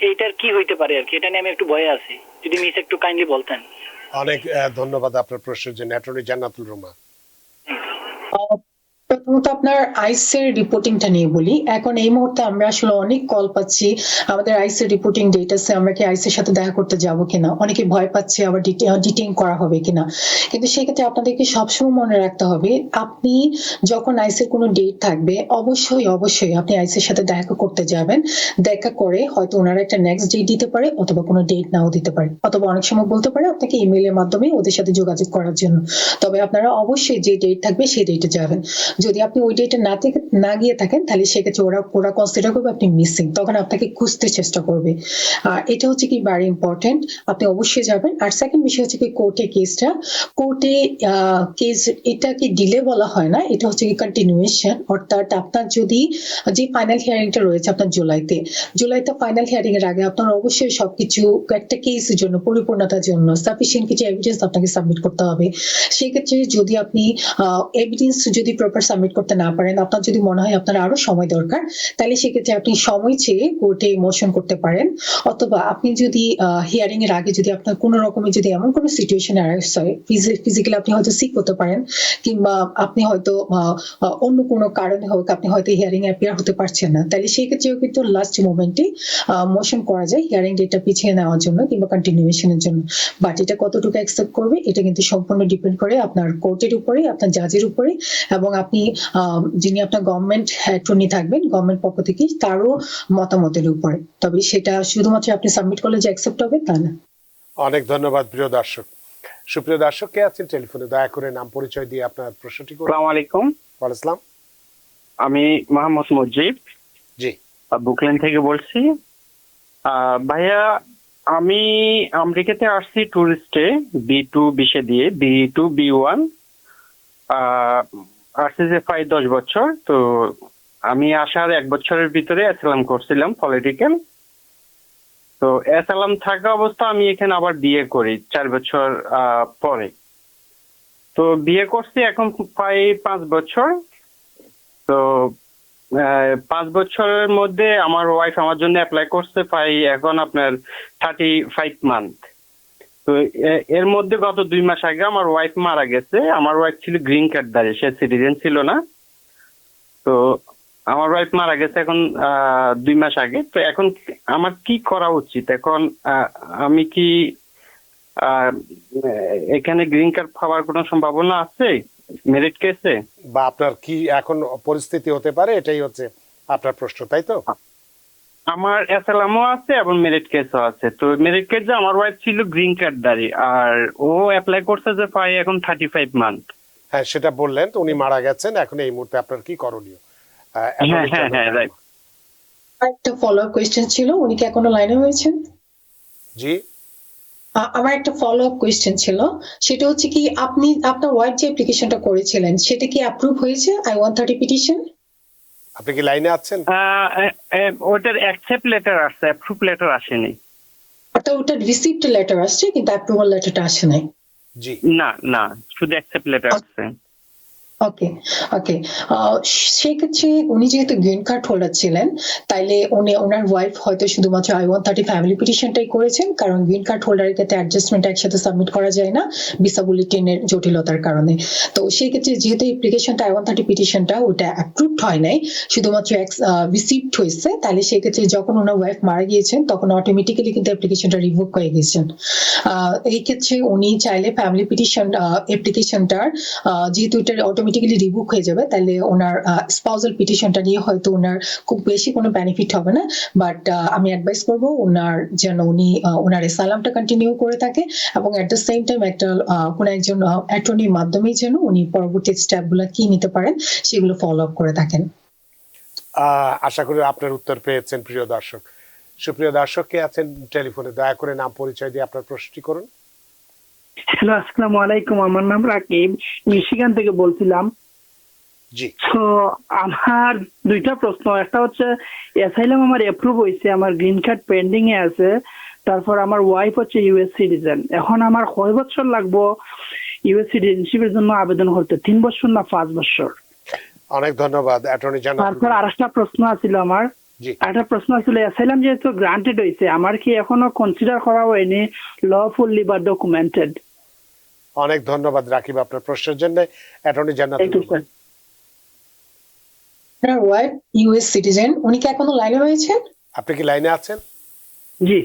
D: এইটার কি হইতে পারে আর কি, এটা নিয়ে আমি একটু ভয়ে আছি, যদি মিস একটু কাইন্ডলি বলতেন।
A: অনেক ধন্যবাদ আপনার প্রশ্নের জন্য। অ্যাটর্নি জান্নাতুল রুমা।
B: প্রথমত আপনার আইসের রিপোর্টিংটা নিয়ে বলি। এখন এই মুহূর্তে আমরা আসলে অনেক কল পাচ্ছি আমাদের আইসের রিপোর্টিং ডেট আছে, আমরা কি আইসের সাথে দেখা করতে যাব কিনা, অনেকে ভয় পাচ্ছে আবার ডিটেইন করা হবে কিনা। কিন্তু সেক্ষেত্রে আপনাদেরকে সবসময় মনে রাখতে হবে, আপনি যখন আইসের কোনো ডেট থাকবে অবশ্যই অবশ্যই আপনি আইসের সাথে দেখা করতে যাবেন। দেখা করে হয়তো ওনারা একটা নেক্সট ডেট দিতে পারে, অথবা কোনো ডেট নাও দিতে পারে, অথবা অনেক সময় বলতে পারে আপনাকে ইমেইলের মাধ্যমে ওদের সাথে যোগাযোগ করার জন্য। তবে আপনারা অবশ্যই যে ডেট থাকবে সেই ডেটে যাবেন। যদি আপনি ওই ডেটে না গিয়ে থাকেন তাহলে সেক্ষেত্রে ওরা কনসিডার করবে আপনি মিসিং, তখন আপনাকে খুঁজতে চেষ্টা করবে। আর এটা হচ্ছে কি ভেরি ইম্পর্টেন্ট, আপনি অবশ্যই যাবেন। আর সেকেন্ড বিষয় হচ্ছে কি কোর্টে কেস এটাকে ডিলে বলা হয় না, এটা হচ্ছে কি কন্টিনিউয়েশন। অর্থাৎ আপনার যদি যে ফাইনাল হিয়ারিংটা রয়েছে আপনার জুলাইতে ফাইনাল হিয়ারিং এর আগে আপনার অবশ্যই সবকিছু একটা কেসের জন্য পরিপূর্ণতার জন্য সাফিসিয়েন্ট কিছু এভিডেন্স আপনাকে সাবমিট করতে হবে। সেক্ষেত্রে যদি আপনি এভিডেন্স যদি প্রপার সাবমিট করতে না পারেন, আপনার যদি মনে হয় আপনার আরো সময় দরকার, তাহলে সেক্ষেত্রে আপনি সময় চেয়ে কোর্টে মোশন করতে পারেন। অথবা আপনি যদি হিয়ারিং এর আগে যদি আপনার কোনো রকমের যদি এমন কোনো সিচুয়েশন অ্যারাইজ হয়, ফিজিক্যালি আপনি হয়তো সিক হতে পারেন, কিংবা আপনি হয়তো অন্য কোনো কারণে হোক আপনি হয়তো হিয়ারিং এ অ্যাপিয়ার হতে পারছেন না, তাহলে সেক্ষেত্রেও কিন্তু লাস্ট মোমেন্টে মোশন করা যায় হিয়ারিং ডেটটা পিছিয়ে নেওয়ার জন্য কিংবা কন্টিনিউয়েশনের জন্য। বাট এটা কতটুকু অ্যাকসেপ্ট করবে এটা কিন্তু সম্পূর্ণ ডিপেন্ড করে আপনার কোর্টের উপরে, আপনার জাজের উপরে, এবং আপনি যিনি আপনার গভর্নমেন্ট অ্যাটর্নি থাকবেন গভর্নমেন্ট পক্ষ থেকে তারও মতামতের উপরে। তবে সেটা শুধুমাত্র আপনি সাবমিট করলে যে অ্যাকসেপ্ট হবে তা না।
A: অনেক ধন্যবাদ প্রিয় দর্শক। সুপ্রিয় দর্শক, কে আছেন টেলিফোনে, দয়া করে নাম পরিচয় দিয়ে আপনার প্রশ্নটি করুন।
E: আসসালামু আলাইকুম।
A: ওয়ালাইকুম আসসালাম।
E: আমি মোহাম্মদ মুজিব,
A: জি।
E: বুকল্যান্ড থেকে বলছি। ভাইয়া, আমি আমেরিকাতে আসছি টুরিস্টে B2 ভিসা দিয়ে, B2 B1 আসছে যে 5-10 বছর। তো আমি আসার 1 বছরের ভিতরে অ্যাসাইলাম করছিলাম পলিটিক্যাল। তো অ্যাসাইলাম থাকা অবস্থা আমি এখানে আবার বিয়ে করি 4 বছর পরে। তো বিয়ে করছি এখন প্রায় 5 বছর। তো 5 বছরের মধ্যে আমার ওয়াইফ আমার জন্য অ্যাপ্লাই করছে প্রায় এখন আপনার 35 মান্থ। তো এর মধ্যে গত 2 মাস আগে আমার ওয়াইফ মারা গেছে। আমার ওয়াইফ ছিল গ্রিন কার্ডধারী, সে সিটিজেন ছিল না। তো আমার ওয়াইফ মারা গেছে এখন 2 মাস আগে। তো এখন আমার কি করা উচিত? এখন আমি কি এখানে গ্রিন কার্ড পাওয়ার কোনো সম্ভাবনা আছে মেরিট কেসে?
A: বা আপনার কি এখন পরিস্থিতি হতে পারে, এটাই হচ্ছে আপনার প্রশ্ন, তাই তো?
E: আমার অ্যাসাইলামও আছে এবং মেরিট কেসও আছে। তো মেরিট কেসে আমার ওয়াইফ ছিল গ্রিন কার্ডধারী, আর ও অ্যাপ্লাই করছে যে প্রায় এখন 35 মান্থ।
A: হ্যাঁ, সেটা বললেন। তো উনি মারা গেছেন, এখন এই মুহূর্তে আপনার কি করণীয়?
E: হ্যাঁ, রাইট।
B: একটা ফলো আপ কোয়েশ্চেন ছিল, উনি কি এখনো লাইনে রয়েছেন?
A: জি।
B: আমার একটা ফলো আপ কোয়েশ্চেন ছিল, সেটা হচ্ছে কি আপনি আপনার ওয়াইফ যে অ্যাপ্লিকেশনটা করেছিলেন সেটা কি অ্যাপ্রুভ হয়েছে I-130 পিটিশন?
A: আপনি কি লাইনে আছেন?
E: ওটার অ্যাকসেপ্ট লেটার আসছে, অ্যাপ্রুভ লেটার আসেনি।
B: অর্থাৎ ওটা রিসিপ্ট লেটার আসছে কিন্তু অ্যাপ্রুভাল লেটারটা আসে নাই?
A: জি।
E: না, শুধু অ্যাকসেপ্ট লেটার আসছে।
B: ওকে, ওকে। সেক্ষেত্রে উনি যেহেতু গ্রিন কার্ড হোল্ডার ছিলেন, তাইলে ওনার ওয়াইফ হয়তো শুধুমাত্র I-130 ফ্যামিলি পিটিশনটাই করেছেন, কারণ গ্রিন কার্ড হোল্ডারের ক্ষেত্রে অ্যাডজাস্টমেন্ট একসাথে সাবমিট করা যায় না ভিসা বুলেটিনের জটিলতার কারণে। তো সেই ক্ষেত্রে যেহেতু অ্যাপ্লিকেশনটা I-130 পিটিশনটা ওটা অ্যাপ্রুভড হয় নাই, শুধুমাত্র রিসিভড হয়েছে, তাহলে সেক্ষেত্রে যখন ওনার ওয়াইফ মারা গিয়েছেন তখন অটোমেটিক্যালি কিন্তু অ্যাপ্লিকেশনটা রিভোক হয়ে গেছেন। এই ক্ষেত্রে উনি চাইলে ফ্যামিলি পিটিশন অ্যাপ্লিকেশনটার যেহেতু এটা অটোমেটিক্যালি রিভোক হয়ে যাবে, তাহলে ওনার স্পাউজাল পিটিশনটা নিয়ে হয়তো ওনার খুব বেশি কোনো বেনিফিট হবে না। বাট আমি অ্যাডভাইস করবো ওনার যেন উনি ওনার সালামটা কন্টিনিউ করে থাকে, এবং এট দ্য সেম টাইম একটা কোনো একজন অ্যাটর্নির মাধ্যমেই যেন উনি পরবর্তী স্টেপগুলো কি নিতে পারেন সেগুলো ফলো আপ করে থাকেন।
A: আশা করি আপনার উত্তর পেয়েছেন প্রিয় দর্শক। সুপ্রিয় দর্শক, কে আছেন টেলিফোনে, দয়া করে নাম পরিচয় দিয়ে আপনার প্রশ্নটি করুন।
F: হ্যালো, আসসালামু আলাইকুম। আমার নাম রাকিব, মিশিগান থেকে বলছিলাম।
A: জি,
F: তো আমার দুইটা প্রশ্ন, একটা হচ্ছে অ্যাসাইলাম আমার অ্যাপ্রুভ হয়েছে, আমার গ্রিন কার্ড পেন্ডিং এ আছে, তারপর আমার ওয়াইফ হচ্ছে ইউএস সিটিজেন। এখন আমার কয় বছর লাগবো ইউএস সিটিজেনশিপের জন্য আবেদন করতে, 3 বছর না 5 বছর?
A: অনেক ধন্যবাদ অ্যাটর্নি জেনারেল।
F: তারপর আরেকটা প্রশ্ন আছিল আমার,
A: জি,
F: একটা প্রশ্ন ছিল অ্যাসাইলাম যেহেতু গ্রান্টেড হয়েছে, আমার কি এখনো কনসিডার করা হয়নি লফুলি বা ডকুমেন্টেড?
A: অনেক ধন্যবাদ রাকিব আপনার প্রশ্নের জন্য। অ্যাটর্নি জেনারেল,
B: আপনার ওয়াইফ ইউএস সিটিজেন, উনি কি এখনো লাইনে রয়েছেন?
A: আপনি কি লাইনে আছেন?
F: জি।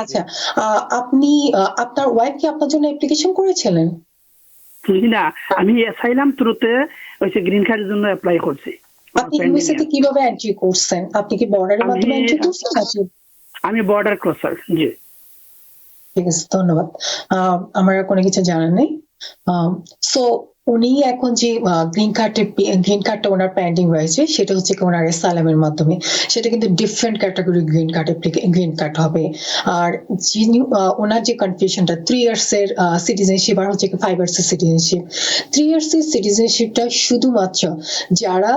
B: আচ্ছা, আপনি আপনার ওয়াইফ কি আপনার জন্য অ্যাপ্লিকেশন করেছিলেন?
F: না, আমি অ্যাসাইলাম থ্রুতে হচ্ছে গ্রিন কার্ডের জন্য অ্যাপ্লাই করছি।
B: আপনি ইউএসএ তে কিভাবে এন্ট্রি করছেন? আপনি কি বর্ডারের মাধ্যমে এন্ট্রি করছেন নাকি?
F: আমি বর্ডার ক্রসার। জি,
B: ঠিক আছে, ধন্যবাদ। আমার আর কোনো কিছু জানার নেই। সো উনি এখন যে গ্রিন কার্ডটা ওনার পেন্ডিং রয়েছে, সেটা হচ্ছে কি ওনার সালামের মাধ্যমে। সেটা কিন্তু ডিফারেন্ট ক্যাটাগরি গ্রিন কার্ড হবে। আর যিনি ওনার যে কনফিউশনটা 3 ইয়ার্স এর সিটিজেনশিপ আর হচ্ছে 5 ইয়ার্স এর সিটিজেনশিপ, 3 ইয়ার্স এর সিটিজেনশিপটা শুধুমাত্র যারা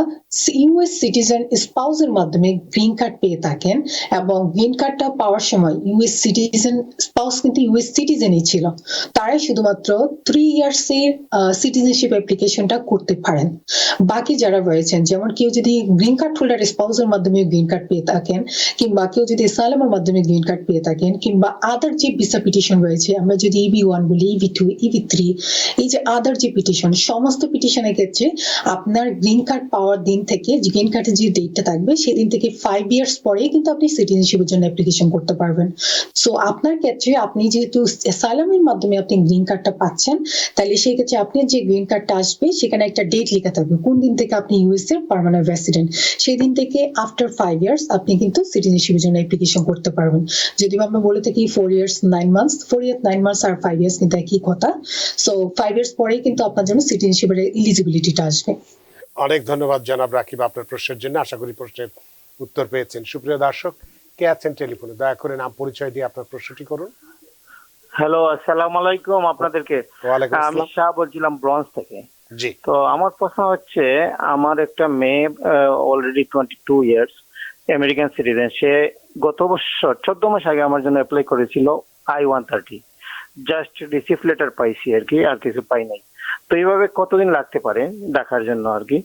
B: ইউএস সিটিজেন স্পাউসের মাধ্যমে গ্রিন কার্ড পেয়ে থাকেন, এবং গ্রিন কার্ডটা পাওয়ার সময় ইউএস সিটিজেন স্পাউস কিন্তু ইউএস সিটিজেনই ছিল, তারাই শুধুমাত্র 3 ইয়ার্স এর সিটিজেনশিপ অ্যাপ্লিকেশনটা করতে পারেন। বাকি যারা রয়েছেন, যেমন কেউ যদি গ্রিন কার্ড হোল্ডার স্পাউসের মাধ্যমে গ্রিন কার্ড পেয়ে থাকেন, কিংবা কেউ যদি সালামের মাধ্যমে গ্রিন কার্ড পেয়ে থাকেন, কিংবা আদার যে ভিসা পিটিশন রয়েছে, আমরা যদি EB1 বলি, EB2, EB3, এই যে আদার যে পিটিশন, সমস্ত পিটিশনের ক্ষেত্রে আপনার গ্রিন কার্ড পাওয়ার দিন থেকে, গ্রিন কার্ডের যে ডেটটা থাকবে সেদিন থেকে 5 ইয়ার্স পরেই কিন্তু আপনি সিটিজেনশিপের জন্য অ্যাপ্লিকেশন করতে পারবেন। সো আপনার ক্ষেত্রে আপনি যেহেতু সালামের মাধ্যমে আপনি গ্রিন কার্ডটা পাচ্ছেন, তাহলে সেই ক্ষেত্রে আপনি যে গ্রিন কার্ডটা আসবে সেখানে একটা ডেট লেখা থাকবে কোন দিন থেকে আপনি ইউএস এর পার্মানেন্ট রেসিডেন্ট, সেই দিন থেকে আফটার 5 ইয়ার্স আপনি কিন্তু সিটিজেনশিপের জন্য অ্যাপ্লিকেশন করতে পারবেন। যদি আমরা বলে থাকি 4 years 9 months, 4 years 9 months are 5 years কিন্তু একই কথা। সো 5 ইয়ার্স পরেই কিন্তু আপনার জন্য সিটিজেনশিপের এলিজিবিলিটিটা আসবে।
A: অনেক ধন্যবাদ জনাব রাকিব আপনার প্রশ্নের জন্য। আশা করি প্রশ্নের উত্তর পেয়েছেন। সুপ্রিয় দর্শক, কে আছেন টেলিফোনে, দয়া করে নাম পরিচয় দিয়ে আপনার প্রশ্নটি করুন।
G: হ্যালো, আসসালামু আলাইকুম আপনাদেরকে।
A: ওয়ালাইকুম
G: আমি
A: আসসালাম।
G: শাহ বলছিলাম ব্রঞ্জ থেকে।
A: জি,
G: তো আমার প্রশ্ন হচ্ছে, আমার একটা মেয়ে অলরেডি 22 ইয়ার্স আমেরিকান সিটিজেন, সে গত বছর 14 মাস আগে আমার জন্য অ্যাপ্লাই করেছিল I-130, জাস্ট রিসিভ লেটার পাইছি আর কি, আর কিছু পাই নাই। তো এইভাবে কতদিন লাগতে পারে দেখার জন্য আর কি?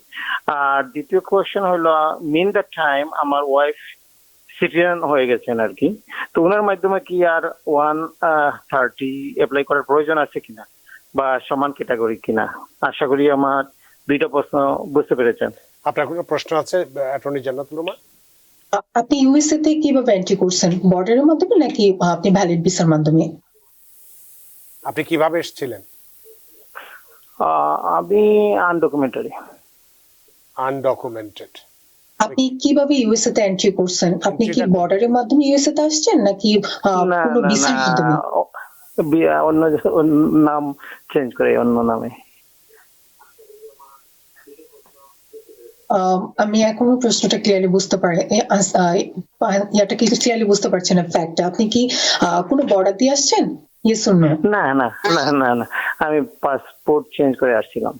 G: আর দ্বিতীয় কোয়েশ্চেন হলো, মিন দ্য টাইম আমার ওয়াইফ সিটিজেন হয়ে গেছেন আর কি, তো ওনার মাধ্যমে কি আর 130 অ্যাপ্লাই করার প্রয়োজন আছে কিনা, বা সমান ক্যাটাগরি কিনা? আশা করি আমার দুইটা প্রশ্ন বুঝতে পেরেছেন।
A: আপনার কোনো প্রশ্ন আছে অ্যাটর্নি জেনারেল রুমা?
B: আপনি ইউএসএ তে কিভাবে এন্ট্রি করছেন? বর্ডারের মাধ্যমে নাকি আপনি ভ্যালিড ভিসার মাধ্যমে?
A: আপনি কিভাবে এসেছিলেন?
G: আমি আনডকুমেন্টারি।
A: আনডকুমেন্টেড।
B: আপনি কিভাবে ইউএসএ তে এন্ট্রি করছেন? আপনি কি বর্ডারের মাধ্যমে ইউএসএ তে আসছেন নাকি
G: না
B: কোনো
G: না
B: ভিসার
G: না,
B: মাধ্যমে?
G: অন্য নাম চেঞ্জ করে অন্য নামে।
B: আমি এখনো প্রশ্নটা ক্লিয়ারলি বুঝতে পারি, ইয়াটা কি ক্লিয়ারলি বুঝতে পারছেন না ফ্যাক্টটা। আপনি কি কোনো বর্ডার দিয়ে আসছেন? Yes or no?
G: না না না না না, আমি পাসপোর্ট চেঞ্জ করে আসছিলাম।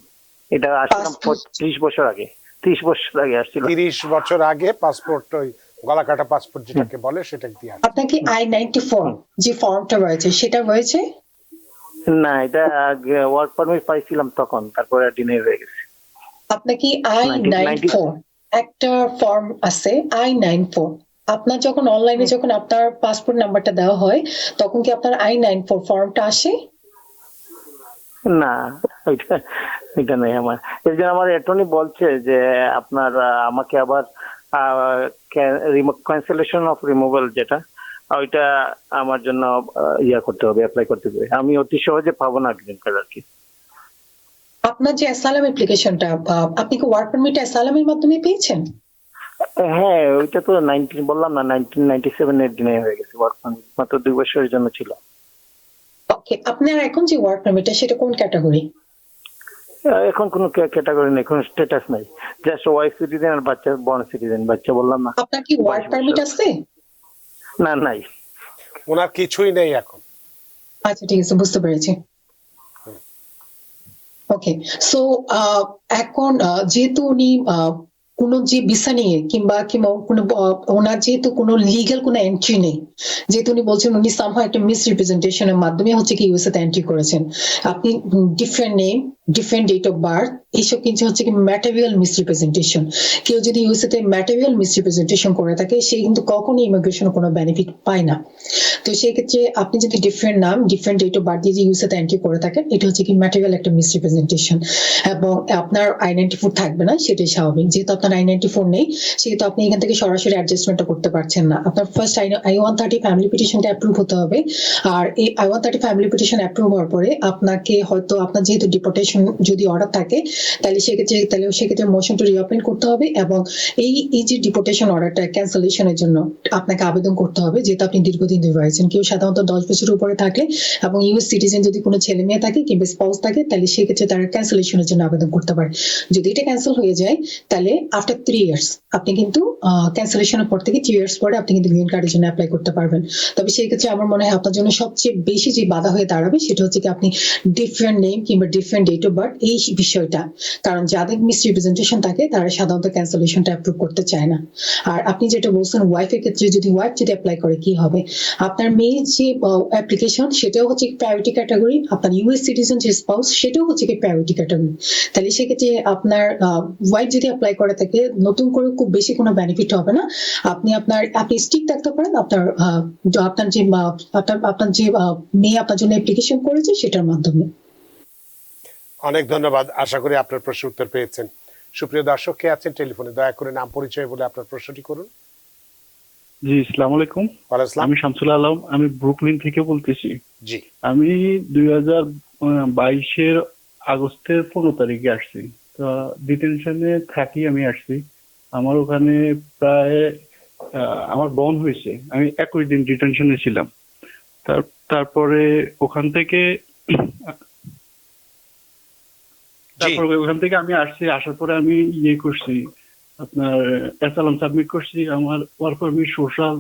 G: এটা আসছিলাম 30 বছর আগে, 30 বছর আগে আসছিলাম।
A: 30 বছর আগে পাসপোর্ট, ওই গলা কাটা পাসপোর্ট যেটাকে বলে, সেটা দিয়ে আসছে।
B: আপনার কি I-94 যে ফর্মটা রয়েছে সেটা রয়েছে?
G: না, এটা ওয়ার্ক পারমিট পাইছিলাম তখন, তারপরে ডিনে হয়ে গেছে।
B: আপনার কি I-94 একটা ফর্ম আছে I-94, আপনার যখন অনলাইনে যখন আপনার পাসপোর্ট নাম্বারটা দেওয়া হয় তখন কি আপনার I-94 ফর্মটা আসে?
G: না, ওইটা নেই আমার। এই জন্য আমার অ্যাটর্নি বলছে যে আপনার আমাকে আবার ক্যান্সেলেশন অফ রিমুভাল যেটা, ওইটা আমার জন্য করতে হবে, অ্যাপ্লাই করতে হবে। আমি অতি সহজে পাবো না গ্রিন কার্ড আর কি।
B: আপনার যে অ্যাসাইলাম অ্যাপ্লিকেশনটা, আপনি কি ওয়ার্ক পারমিট অ্যাসাইলামের মাধ্যমে পেয়েছেন?
G: হ্যাঁ, ওইটা তো বললাম না 1997 এর দিনে হয়ে গেছে। ওয়ার্ক পারমিট মাত্র 2 বছরের জন্য ছিল।
B: ওকে, আপনার এখন যে ওয়ার্ক পারমিটটা সেটা কোন ক্যাটাগরি?
G: এখন কোনো ক্যাটাগরি নেই, কোনো স্ট্যাটাস নাই, জাস্ট ওয়াইফ সিটিজেন আর বাচ্চা বর্ন সিটিজেন। বাচ্চা বললাম না।
B: আপনার কি ওয়ার্ক পারমিট আছে?
G: না, নাই।
A: ওনার কিছুই নেই এখন।
B: আচ্ছা, ঠিক আছে, বুঝতে পেরেছি। ওকে, সো এখন যেহেতু উনি কোনো যে ভিসা নিয়ে কিংবা কোনো ওনার যেহেতু কোনো লিগ্যাল কোনো এন্ট্রি নেই, যেহেতু উনি বলছেন উনি সামহাও একটা মিস রিপ্রেজেন্টেশনের মাধ্যমে হচ্ছে কি ইউএসএ তে এন্ট্রি করেছেন। আপনি different name, different date of birth, এইসব কিছু হচ্ছে কি ম্যাটেরিয়াল মিস রিপ্রেজেন্টেশন। কেউ যদি ইউএসএ তে ম্যাটেরিয়াল মিস রিপ্রেজেন্টেশন করে থাকে সে কিন্তু কখনোই ইমিগ্রেশনে কোনো বেনিফিট পায় না। তো সেই ক্ষেত্রে আপনি যদি ডিফারেন্ট নাম, ডিফারেন্ট ডেট অফ বার্থ দিয়ে যে ইউএসএ তে এন্ট্রি করে থাকেন, এটা হচ্ছে কি ম্যাটেরিয়াল একটা মিস রিপ্রেজেন্টেশন, এবং আপনার I-94 থাকবে না, সেটাই স্বাভাবিক। যেহেতু আপনার I-94 নেই সেহেতু আপনি এখান থেকে সরাসরি অ্যাডজাস্টমেন্টটা করতে পারছেন না। আপনার ফার্স্ট I-130 ফ্যামিলি পিটিশনটা অ্যাপ্রুভ হতে হবে, আর এই I-130 ফ্যামিলি পিটিশন অ্যাপ্রুভ হওয়ার পরে আপনাকে হয়তো আপনার যেহেতু ডিপোর্টেশন যদি অর্ডার থাকে তাহলে সেক্ষেত্রে মোশন টু রিওপেন করতে হবে, এবং এই যে ডিপোর্টেশন অর্ডারটা ক্যান্সেলেশনের জন্য আপনাকে আবেদন করতে হবে। যেহেতু আপনি দীর্ঘদিন ধরে রয়েছেন, কেউ সাধারণত 10 বছরের উপরে থাকে এবং ইউএস সিটিজেন যদি কোনো ছেলে মেয়ে থাকে কিংবা স্পাউস থাকে তাহলে সেক্ষেত্রে তারা ক্যান্সেলেশনের জন্য আবেদন করতে পারে। যদি এটা ক্যান্সেল হয়ে যায় তাহলে আফটার 3 ইয়ার্স আপনি কিন্তু ক্যান্সেলেশনের পর থেকে 3 ইয়ার্স পরে আপনি কিন্তু গ্রিন কার্ডের জন্য অ্যাপ্লাই করতে পারবেন। তবে সেই ক্ষেত্রে আমার মনে হয় আপনার জন্য সবচেয়ে বেশি যে বাধা হয়ে দাঁড়াবে সেটা হচ্ছে কি আপনি ডিফারেন্ট নেম কিংবা ডিফারেন্ট ডেট অফ বার্থ, এই বিষয়টা। কারণ যাদের মিস রিপ্রেজেন্টেশন থাকে তারা সাধারণত ক্যান্সেলেশনটা অ্যাপ্রুভ করতে চায় না। আর আপনি যেটা বলছেন ওয়াইফের ক্ষেত্রে, যদি ওয়াইফ যদি অ্যাপ্লাই করে কি হবে? আপনার মেয়ের যে অ্যাপ্লিকেশন সেটাও হচ্ছে প্রায়োরিটি ক্যাটাগরি, আপনার ইউএস সিটিজেন যে স্পাউস সেটাও হচ্ছে কি প্রায়োরিটি ক্যাটাগরি। তাহলে সেক্ষেত্রে আপনার ওয়াইফ যদি অ্যাপ্লাই করে থাকে নতুন করে খুব বেশি কোনো বেনিফিট হবে না। আপনি স্টিক থাকতে পারেন আপনার যে মেয়ে আপনার জন্য অ্যাপ্লিকেশন করেছে সেটার মাধ্যমে।
A: অনেক ধন্যবাদ, আশা করি আপনার প্রশ্নের উত্তর পেয়েছেন। সুপ্রিয় দর্শক কে আছেন টেলিফোনে, দয়া করে নাম পরিচয় বলে আপনার প্রশ্নটি করুন।
H: জি, আসসালামু আলাইকুম।
A: ওয়ালাইকুম আসসালাম।
H: আমি শামসুল আলম, আমি ব্রুকলিন থেকে বলতেছি।
A: জি,
H: আমি 2022 আগস্টের 15 তারিখে আসছি। তো ডিটেনশনে থাকি আমি আসছি। আমার ওখানে প্রায় আমার বন হয়েছে, আমি 21 দিন ডিটেনশনে ছিলাম। তারপরে ওখান থেকে আমি আসছি। আসার পরে আমি করছি, আপনার অ্যাসাইলাম সাবমিট করছি, আমার ওয়ার্ক পারমিট, সোশ্যাল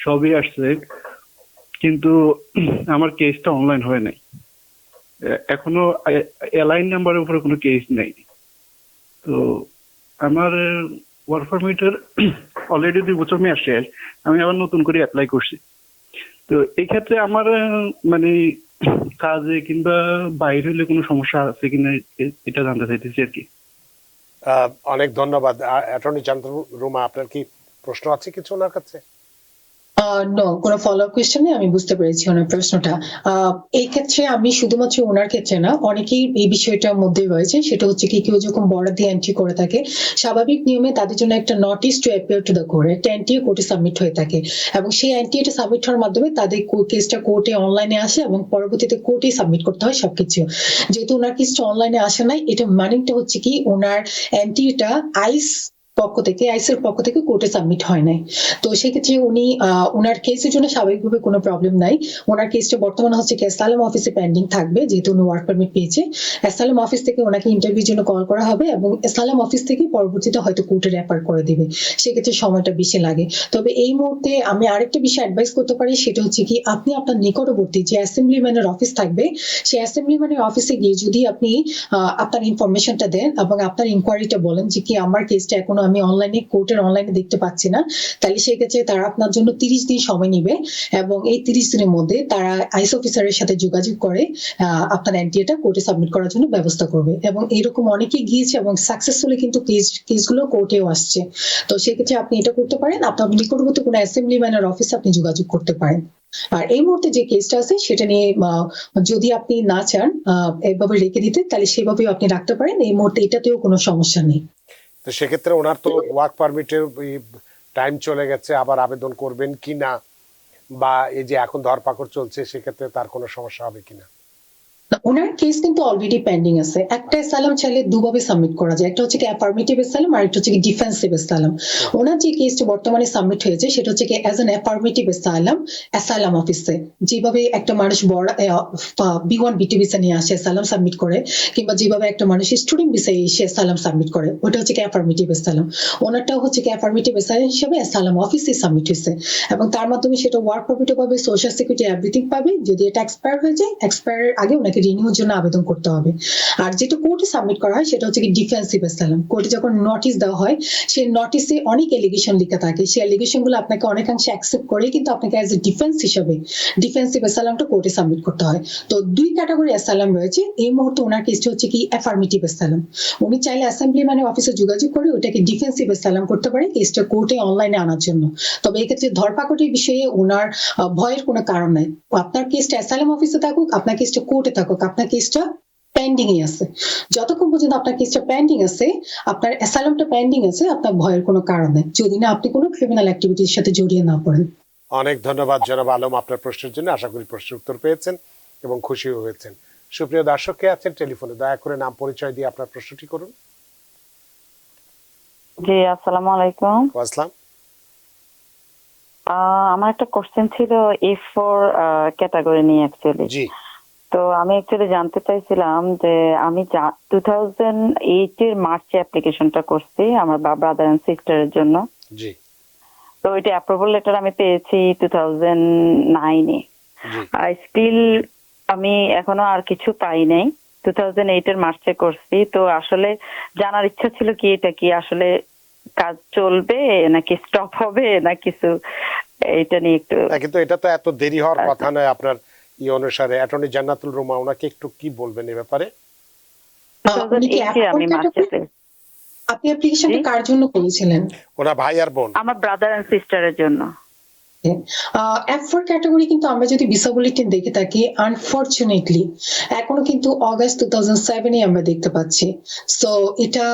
H: সবই আসছে, কিন্তু আমার কেসটা অনলাইন হয় নাই। এখনো এলাইন নাম্বারের উপরে কোনো কেস নেই। তো আমার ওয়ার্ক পারমিটের অলরেডি 2 বছর মেয়াদ শেষ, আমি আবার নতুন করে অ্যাপ্লাই করছি। তো এই ক্ষেত্রে আমার মানে কাজে কিংবা বাইরে হলে কোনো সমস্যা আছে কিনা এটা জানতে চাইতেছি আর কি।
A: অনেক ধন্যবাদ। অ্যাটর্নি রুমা, আপনার কি প্রশ্ন আছে কিছু ওনার কাছে?
B: নো, কোনো ফলো আপ কোয়েশ্চেন নেই, আমি বুঝতে পেরেছি ওনার প্রশ্নটা। এই ক্ষেত্রে আমি শুধুমাত্র ওনার ক্ষেত্রে না, অনেকেই এই বিষয়টার মধ্যে রয়েছে। সেটা হচ্ছে কি কেউ যখন বর্ডার দিয়ে এন্ট্রি করে থাকে স্বাভাবিক নিয়মে তাদের জন্য একটা notice to appear to the court, একটা এনটিএ কোর্টে সাবমিট হয়ে থাকে, এবং সেই এনটিএটা সাবমিট হওয়ার মাধ্যমে তাদের কেসটা কোর্টে অনলাইনে আসে এবং পরবর্তীতে কোর্টেই সাবমিট করতে হয় সবকিছু। যেহেতু ওনার কেসটা অনলাইনে আসে নাই, এটা মানেটা হচ্ছে কি ওনার এনটিএটা আইসের পক্ষ থেকে কোর্টে সাবমিট হয় নাই। তো সেক্ষেত্রে উনি ওনার কেসের জন্য স্বাভাবিকভাবে কোনো প্রবলেম নাই। ওনার কেসটা বর্তমানে হচ্ছে কি অ্যাসাইলাম অফিসে পেন্ডিং থাকবে, যেহেতু উনি ওয়ার্ক পারমিট পেয়েছে। অ্যাসাইলাম অফিস থেকে ওনাকে ইন্টারভিউর জন্য কল করা হবে এবং অ্যাসাইলাম অফিস থেকে পরবর্তীতে হয়তো কোর্টে রেফার করে দিবে, সেক্ষেত্রে সময়টা বেশি লাগে। তবে এই মুহূর্তে আমি আরেকটা বিষয় অ্যাডভাইস করতে পারি, সেটা হচ্ছে কি আপনি আপনার নিকটবর্তী যে অ্যাসেম্বলিম্যানের অফিস থাকবে সেই অ্যাসেম্বলিম্যানের অফিসে গিয়ে যদি আপনি আপনার ইনফরমেশনটা দেন এবং আপনার ইনকোয়ারিটা বলেন যে কি আমার কেসটা এখনো আমি কোর্টের অনলাইনে দেখতে পাচ্ছি না, তাহলে সেক্ষেত্রে তারা আপনার জন্য 30 দিন সময় নিবে এবং এই 30 দিনের মধ্যে তারা আইস অফিসারের সাথে যোগাযোগ করে আপনার এনটিএটা কোর্টে সাবমিট করার জন্য ব্যবস্থা করবে। এবং এরকম অনেকে গিয়েছে এবং সাকসেসফুলি কিন্তু কেসগুলো কোর্টেও আসছে। তো সেক্ষেত্রে আপনি এটা করতে পারেন, আপনার নিকটবর্তী কোনো অ্যাসেম্বলি ম্যানের অফিসে আপনি যোগাযোগ করতে পারেন। আর এই মুহূর্তে যে কেসটা আছে সেটা নিয়ে যদি আপনি না চান এইভাবে রেখে দিতে, তাহলে সেভাবেও আপনি রাখতে পারেন। এই মুহূর্তে এটাতেও কোনো সমস্যা নেই।
A: তো সেক্ষেত্রে ওনার তো ওয়ার্ক পারমিটের টাইম চলে গেছে, আবার আবেদন করবেন কিনা, বা এই যে এখন ধরপাকড় চলছে সেক্ষেত্রে তার কোনো সমস্যা হবে কিনা?
B: ওনার কেস কিন্তু অলরেডি পেন্ডিং আছে। একটা অ্যাসাইলাম চাইলে দুভাবে সাবমিট করা যায়, একটা হচ্ছে কি অ্যাফার্মেটিভ অ্যাসাইলাম আর একটা হচ্ছে কি ডিফেন্সিভ অ্যাসাইলাম। ওনার যে কেসটা বর্তমানে সাবমিট হয়েছে সেটা হচ্ছে কি অ্যাজ অ্যান অ্যাফার্মেটিভ অ্যাসাইলাম অফিসে যেভাবে একটা মানুষ বড় B1 B2 ভিসা নিয়ে আসে অ্যাসাইলাম সাবমিট করে, কিংবা যেভাবে একটা মানুষ স্টুডেন্ট ভিসায় এসে অ্যাসাইলাম সাবমিট করে, ওটা হচ্ছে কি অ্যাফার্মেটিভ অ্যাসাইলাম। ওনারটাও হচ্ছে কি অ্যাফার্মেটিভ অ্যাসাইলাম হিসেবে অ্যাসাইলাম অফিসে সাবমিট হয়েছে এবং তার মাধ্যমে সেটা ওয়ার্ক পারমিটও পাবে, সোশ্যাল সিকিউরিটি এভরিথিং পাবে। যদি এটা এক্সপায়ার হয়ে যায়, এক্সপায়ারের আগে ওনাকে রিনিউর জন্য আবেদন করতে হবে। আর যেটা কোর্টে সাবমিট করা হয় সেটা হচ্ছে কি ডিফেন্সিভ অ্যাসাইলাম। কোর্টে যখন নোটিশ দেওয়া হয় সেই নোটিশে অনেক এলিগেশন লেখা থাকে, সেই এলিগেশন গুলো আপনাকে অনেকাংশে অ্যাকসেপ্ট করে কিন্তু আপনাকে অ্যাজ এ ডিফেন্স হিসেবে ডিফেন্সিভ অ্যাসাইলামটা কোর্টে সাবমিট করতে হয়। তো দুই ক্যাটাগরি অ্যাসাইলাম রয়েছে। এই মুহূর্তে ওনার কেসটা হচ্ছে কি অ্যাফার্মেটিভ অ্যাসাইলাম। উনি চাইলে অ্যাসেম্বলি মানে অফিসে যোগাযোগ করে ওটাকে ডিফেন্সিভ অ্যাসাইলাম করতে পারে কেসটা কোর্টে অনলাইনে আনার জন্য। তবে এক্ষেত্রে ধরপাকড়ের বিষয়ে ওনার ভয়ের কোনো কারণ নাই। আপনার কেসটা অ্যাসাইলাম অফিসে থাকুক, আপনার কেসটা কোর্টে থাকুক, আপনার কেসটা পেন্ডিং এ আছে। যতক্ষণ পর্যন্ত আপনার কেসটা পেন্ডিং আছে, আপনার অ্যাসাইলামটা পেন্ডিং আছে, আপনার ভয়ের কোনো কারণ নেই, যদি না আপনি কোনো ক্রিমিনাল অ্যাক্টিভিটির সাথে জড়িয়ে না পড়েন।
A: অনেক ধন্যবাদ জনাব আলম আপনার প্রশ্নের জন্য। আশা করি প্রশ্নের উত্তর পেয়েছেন এবং খুশিও হয়েছেন। সুপ্রিয় দর্শক কে আছেন টেলিফোনে, দয়া করে নাম পরিচয় দিয়ে আপনার প্রশ্নটি করুন।
I: জি, আসসালামু আলাইকুম।
A: আসসালাম।
I: আমার একটা কোশ্চেন ছিল A4 ক্যাটাগরি নিয়ে অ্যাকচুয়ালি।
A: জি।
I: তো আমি অ্যাকচুয়ালি জানতে চাইছিলাম যে আমি 2008 এর মার্চে অ্যাপ্লিকেশনটা করছি আমার ব্রাদার এন্ড সিস্টারের জন্য।
A: জি।
I: তো এটা অ্যাপ্রুভাল লেটার আমি পেয়েছি 2009 এ। আর স্টিল আমি এখনো আর কিছু পাই নাই। 2008 এর মার্চে করছি। তো আসলে জানার ইচ্ছা ছিল কি এটা কি আসলে কাজ চলবে নাকি স্টপ হবে না কিছু, এটা নিয়ে একটু।
A: কিন্তু এটা তো এত দেরি হওয়ার কথা নয়। আপনার অনুসারে অ্যাটর্নি জান্নাতুল রুমা ওনাকে একটু কি বলবেন এই ব্যাপারে?
I: আমি মার্চেতে।
B: আপনি অ্যাপ্লিকেশনটা কার জন্য করেছিলেন?
A: ওনা ভাই আর বোন?
I: আমার ব্রাদার এন্ড সিস্টারের জন্য।
B: F4 ক্যাটাগরি কিন্তু আমরা যদি ভিসা বুলেটিন দেখে থাকি, আনফরচুনেটলি এখনো কিন্তু অগাস্ট 2007 এ আমরা দেখতে পাচ্ছি। সো এটা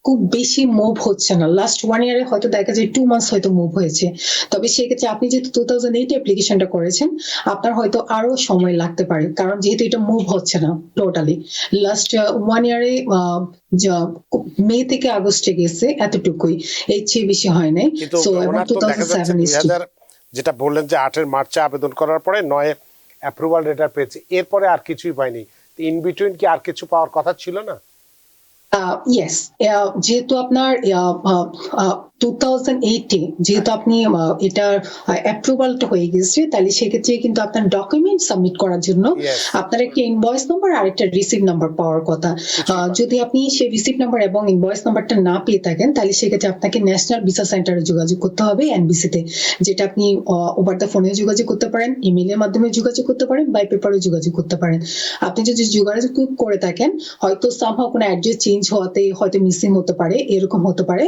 B: খুব বেশি মুভ হচ্ছে না। লাস্ট 1 ইয়ারে হয়তো দেখা যায় 2 মান্থস হয়তো মুভ হয়েছে। তবে সেক্ষেত্রে আপনি যেহেতু 2008 অ্যাপ্লিকেশনটা করেছেন, আপনার হয়তো আরো সময় লাগতে পারে, কারণ যেহেতু এটা মুভ হচ্ছে না টোটালি। লাস্ট 1 ইয়ারে মে থেকে আগস্টে গেছে, এতটুকুই, এর চেয়ে বেশি হয় নাই। সো এবং 2007
A: যেটা বললেন যে 8 মার্চে আবেদন করার পরে 9 অ্যাপ্রুভাল লেটার পেয়েছে, এরপরে আর কিছুই পাইনি। ইন বিটুইন কি আর কিছু পাওয়ার কথা ছিল না?
B: ইয়েস, যেহেতু আপনার 2008 যেহেতু আপনি এটা অ্যাপ্রুভালটা হয়ে গেছে, তাহলে সেক্ষেত্রে কিন্তু আপনার ডকুমেন্ট সাবমিট করার জন্য আপনার একটা ইনভয়েস নাম্বার আর একটা রিসিভ নাম্বার পাওয়ার কথা। যদি আপনি সেই রিসিভ নাম্বার এবং ইনভয়েস নাম্বারটা না পেয়ে থাকেন, তাহলে সেক্ষেত্রে আপনাকে ন্যাশনাল ভিসা সেন্টারে যোগাযোগ করতে হবে, এনবিসিতে, যেটা আপনি ওভার দ্য ফোনে যোগাযোগ করতে পারেন, ইমেলের মাধ্যমে যোগাযোগ করতে পারেন, বাই পেপারে যোগাযোগ করতে পারেন। আপনি যদি যোগাযোগ করে থাকেন, হয়তো সামহাও কোনো অ্যাড্রেস চেঞ্জ হওয়াতে হয়তো মিসিং হতে পারে, এরকম হতে পারে।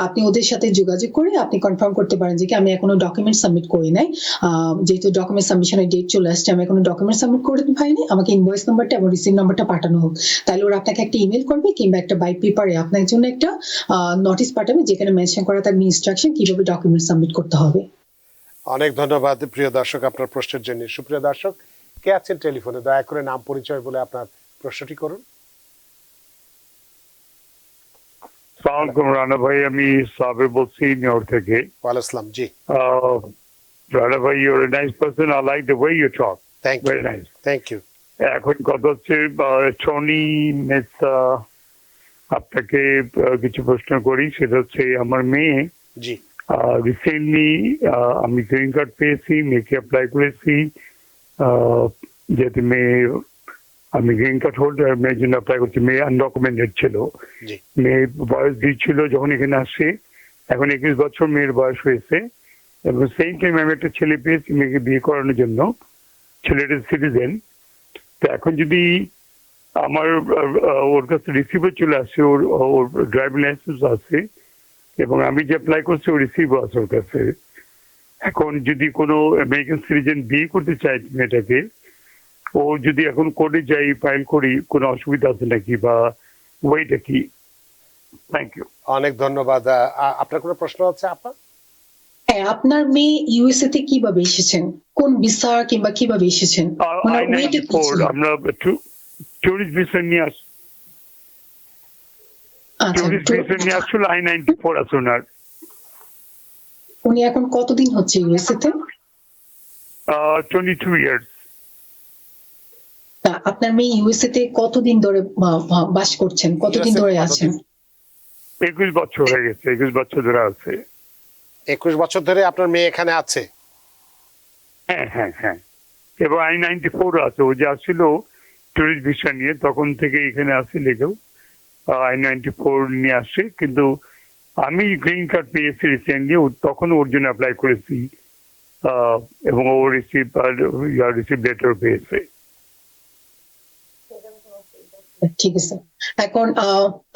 B: আপনি ওদের সাথে যোগাযোগ করে আপনি কনফার্ম করতে পারেন যে আমি এখনো ডকুমেন্ট সাবমিট করি নাই, যেহেতু ডকুমেন্ট সাবমিশনের ডেট চলে আসছে, আমি এখনো ডকুমেন্ট সাবমিট করে পাইনি, আমাকে ইনভয়েস নাম্বারটা এবং রিসিভ নাম্বারটা পাঠানো হোক। তাহলে ওরা আপনাকে একটা ইমেল করবে কিংবা একটা বাই পেপারে আপনার জন্য একটা নোটিশ পাঠাবে, যেখানে মেনশন করা থাকবে ইনস্ট্রাকশন কিভাবে ডকুমেন্ট সাবমিট করতে হবে।
A: অনেক ধন্যবাদ প্রিয় দর্শক আপনার প্রশ্নের জন্য। সুপ্রিয় দর্শক কে আছেন টেলিফোনে, দয়া করে নাম পরিচয় বলে আপনার প্রশ্নটি করুন।
J: সালামালাইকুম রানা ভাই, আমি সাবের বলছি নিউ থেকে।
A: ওয়ালাইকুম জি।
J: রানা ভাই, you are a nice person, I like the way you talk, very nice.
A: Thank you.
J: এখন কথা হচ্ছে টনি মেসা, আপনাকে কিছু প্রশ্ন করি। সেটা হচ্ছে আমার মেয়ে
A: জি
J: রিসেন্টলি, আমি গ্রিন কার্ড পেয়েছি, মেয়েকে অ্যাপ্লাই করেছি, যেহেতু মেয়ে আমি গ্রিন কার্ড হোল্ডার, মেয়ের জন্য অ্যাপ্লাই করছি। মেয়ে আনডকুমেন্টেড ছিল,
A: জি
J: মেয়ে বয়স 2 ছিল যখন এখানে আসছে, এখন 21 বছর মেয়ের বয়স হয়েছে, এবং সেম টাইম আমি একটা ছেলে পেয়েছি মেয়েকে বিয়ে করানোর জন্য। ছেলেটা সিটিজেন। তো এখন যদি আমার ওর কাছে রিসিভার চলে আসছে, ওর ড্রাইভিং লাইসেন্স আছে, এবং আমি যে অ্যাপ্লাই করছি ওর রিসিভার আছে ওর কাছে। এখন যদি কোনো আমেরিকান সিটিজেন বিয়ে করতে চায় মেয়েটাকে, ও যদি এখন কোর্টে যাই ফাইল করি, কোনো অসুবিধা আছে নাকি, বা ওইটা কি? Thank you.
A: অনেক ধন্যবাদ। আপনার কোনো প্রশ্ন আছে আপা?
B: হ্যাঁ, আপনার মেয়ে ইউএসএ তে কিভাবে এসেছেন, কোন ভিসা কিংবা কিভাবে এসেছেন, ওনার ওয়েটা কি
J: I-94
B: ছিল?
J: আমরা টুরিস্ট ভিসা নিয়ে
B: আচ্ছা,
J: টুরিস্ট ভিসা নিয়ে আসছিল। I-94 আছে ওনার।
B: উনি এখন কতদিন হচ্ছে ইউএসএ তে?
J: 22 ইয়ার্স।
B: তা আপনার মেয়ে ইউএসএ তে কতদিন ধরে বাস করছেন, কতদিন
A: USA
B: ধরে
A: কতদিন?
B: আছেন?
J: 21 বছর হয়ে গেছে, 21 বছর ধরে আছে।
A: 21 বছর ধরে আপনার মেয়ে এখানে আছে?
J: হ্যাঁ হ্যাঁ হ্যাঁ, এবং I-94 আছে। ও যে আসছিল টুরিস্ট ভিসা নিয়ে, তখন থেকে এখানে আসে লেগেও I-94 নিয়ে আসে। কিন্তু আমি গ্রিন কার্ড পেয়েছি রিসেন্টলি, তখন ওর জন্য অ্যাপ্লাই করেছি, এবং ও রিসিভ লেটার পেয়েছে।
B: ঠিক আছে। এখন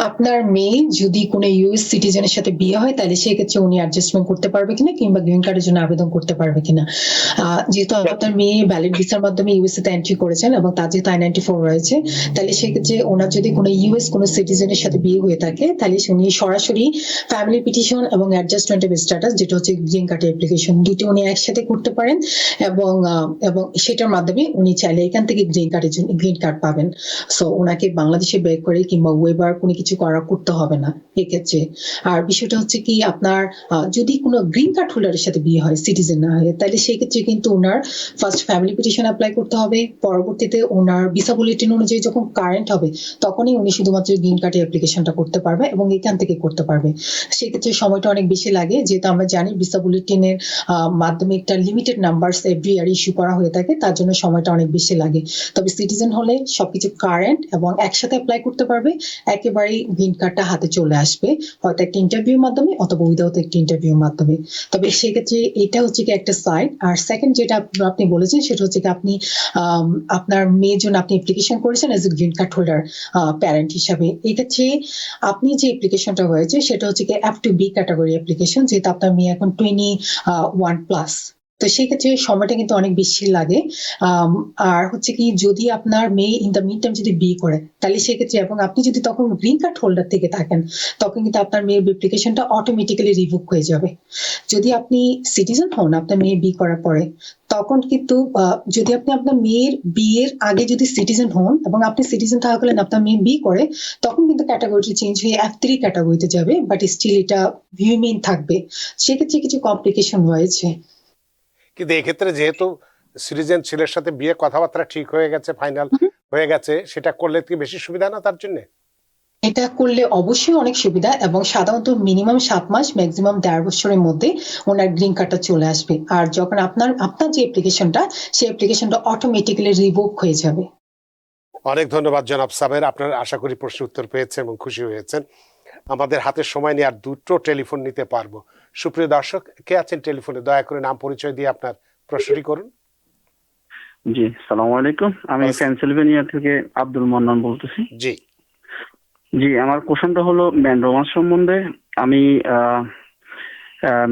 B: আপনার মেয়ে যদি কোনো ইউএস সিটিজেনের সাথে বিয়ে হয়, তাহলে সেক্ষেত্রে উনি অ্যাডজাস্টমেন্ট করতে পারবে কিনা, কিংবা গ্রিন কার্ডের জন্য আবেদন করতে পারবে কিনা? যেহেতু আপনার মেয়ে ভ্যালিড ভিসার মাধ্যমে ইউএসএ তে এন্ট্রি করেছেন এবং তার যেহেতু I-94 রয়েছে, তাহলে সেক্ষেত্রে ওনার যদি কোনো ইউএস কোনো সিটিজেনের সাথে বিয়ে হয়ে থাকে, তাহলে উনি সরাসরি ফ্যামিলি পিটিশন এবং অ্যাডজাস্টমেন্ট অফ স্ট্যাটাস, যেটা হচ্ছে গ্রিন কার্ডের অ্যাপ্লিকেশন, দুটো উনি একসাথে করতে পারেন, এবং সেটার মাধ্যমে উনি চাইলে এখান থেকে গ্রিন কার্ড পাবেন। সো ওনাকে বাংলাদেশে বের করে কিংবা ওয়েবার কোনো কিছু করতে হবে না এক্ষেত্রে। আর বিষয়টা হচ্ছে কি, আপনার যদি কোনো গ্রিন কার্ড হোল্ডারের সাথে বিয়ে হয়, সিটিজেন না হয়, তাহলে সেক্ষেত্রে কিন্তু ওনার ফার্স্ট ফ্যামিলি পিটিশন অ্যাপ্লাই করতে হবে। পরবর্তীতে ওনার ভিসা বুলেটিন অনুযায়ী যখন কারেন্ট হবে, তখনই উনি শুধুমাত্র গ্রিন কার্ডের অ্যাপ্লিকেশনটা করতে পারবে এবং এখান থেকে করতে পারবে। সেক্ষেত্রে সময়টা অনেক বেশি লাগে, যেহেতু আমরা জানি ভিসা বুলেটিনের মাধ্যমে একটা limited number every year issue করা হয়ে থাকে, তার জন্য সময়টা অনেক বেশি লাগে। তবে সিটিজেন হলে সবকিছু কারেন্ট এবং একসাথে অ্যাপ্লাই করতে পারবে, একেবারেই গ্রিন কার্ডটা হাতে চলে আসবে, হয়তো একটা ইন্টারভিউর মাধ্যমে অথবা উইদাউট একটা ইন্টারভিউর মাধ্যমে। তবে সেক্ষেত্রে এটা হচ্ছে কি একটা সাইড। আর সেকেন্ড যেটা আপনি বলেছেন, সেটা হচ্ছে কি আপনি আপনার মেয়ের জন্য আপনি অ্যাপ্লিকেশন করেছেন as a green card holder parent হিসাবে। এক্ষেত্রে আপনি যে অ্যাপ্লিকেশনটা হয়েছে সেটা হচ্ছে কি F2B ক্যাটাগরি অ্যাপ্লিকেশন, যেহেতু আপনার মেয়ে এখন 21+। তো সেক্ষেত্রে সময়টা কিন্তু অনেক বেশি লাগে। আর হচ্ছে কি, যদি আপনার মেয়ে ইন দ্য মিড টাইম যদি বিয়ে করে, তাহলে সেক্ষেত্রে এবং আপনি যদি তখন গ্রিন কার্ড হোল্ডার থেকে থাকেন, তখন কিন্তু আপনার মেয়ের অ্যাপ্লিকেশনটা অটোমেটিক্যালি রিভোক হয়ে যাবে। যদি আপনি সিটিজেন হন আপনার মেয়ে বিয়ে করার পরে, তখন কিন্তু যদি আপনি আপনার মেয়ের বিয়ের আগে যদি সিটিজেন হন এবং আপনি সিটিজেন থাকাকালীন আপনার মেয়ে বিয়ে করে, তখন কিন্তু ক্যাটাগরিটি চেঞ্জ হয়ে F3 ক্যাটাগরিতে যাবে, বাট স্টিল এটা ভিউমেন থাকবে। সেক্ষেত্রে কিছু কমপ্লিকেশন রয়েছে।
A: কিন্তু এক্ষেত্রে যেহেতু সিটিজেন ছেলের সাথে বিয়ে কথাবার্তা ঠিক হয়ে গেছে, ফাইনাল হয়ে গেছে, সেটা করলে কি বেশি সুবিধা না তার জন্য?
B: এটা করলে অবশ্যই অনেক সুবিধা, এবং সাধারণত মিনিমাম 7 মাস, ম্যাক্সিমাম 1.5 বছরের মধ্যে ওনার গ্রিন কার্ডটা চলে আসবে। আর যখন আপনার যে অ্যাপ্লিকেশনটা, সেই অ্যাপ্লিকেশনটা অটোমেটিক্যালি রিভোক হয়ে যাবে।
A: অনেক ধন্যবাদ জনাব সাবের। আপনার আশা করি প্রশ্ন উত্তর পেয়েছেন এবং খুশি হয়েছেন। আমাদের হাতের সময় নিয়ে আর দুটো টেলিফোন নিতে পারবো। সুপ্রিয় দর্শক, কে আছেন টেলিফোনে? দয়া করে নাম পরিচয় দিয়ে আপনার প্রশ্নটি করুন।
K: জি, সালাম আলাইকুম। আমি পেনসিলভেনিয়া থেকে আব্দুল মান্নান বলতেছি।
A: জি
K: জি, আমার কোশ্চেনটা হলো ম্যান রোমান্স সম্বন্ধে। আমি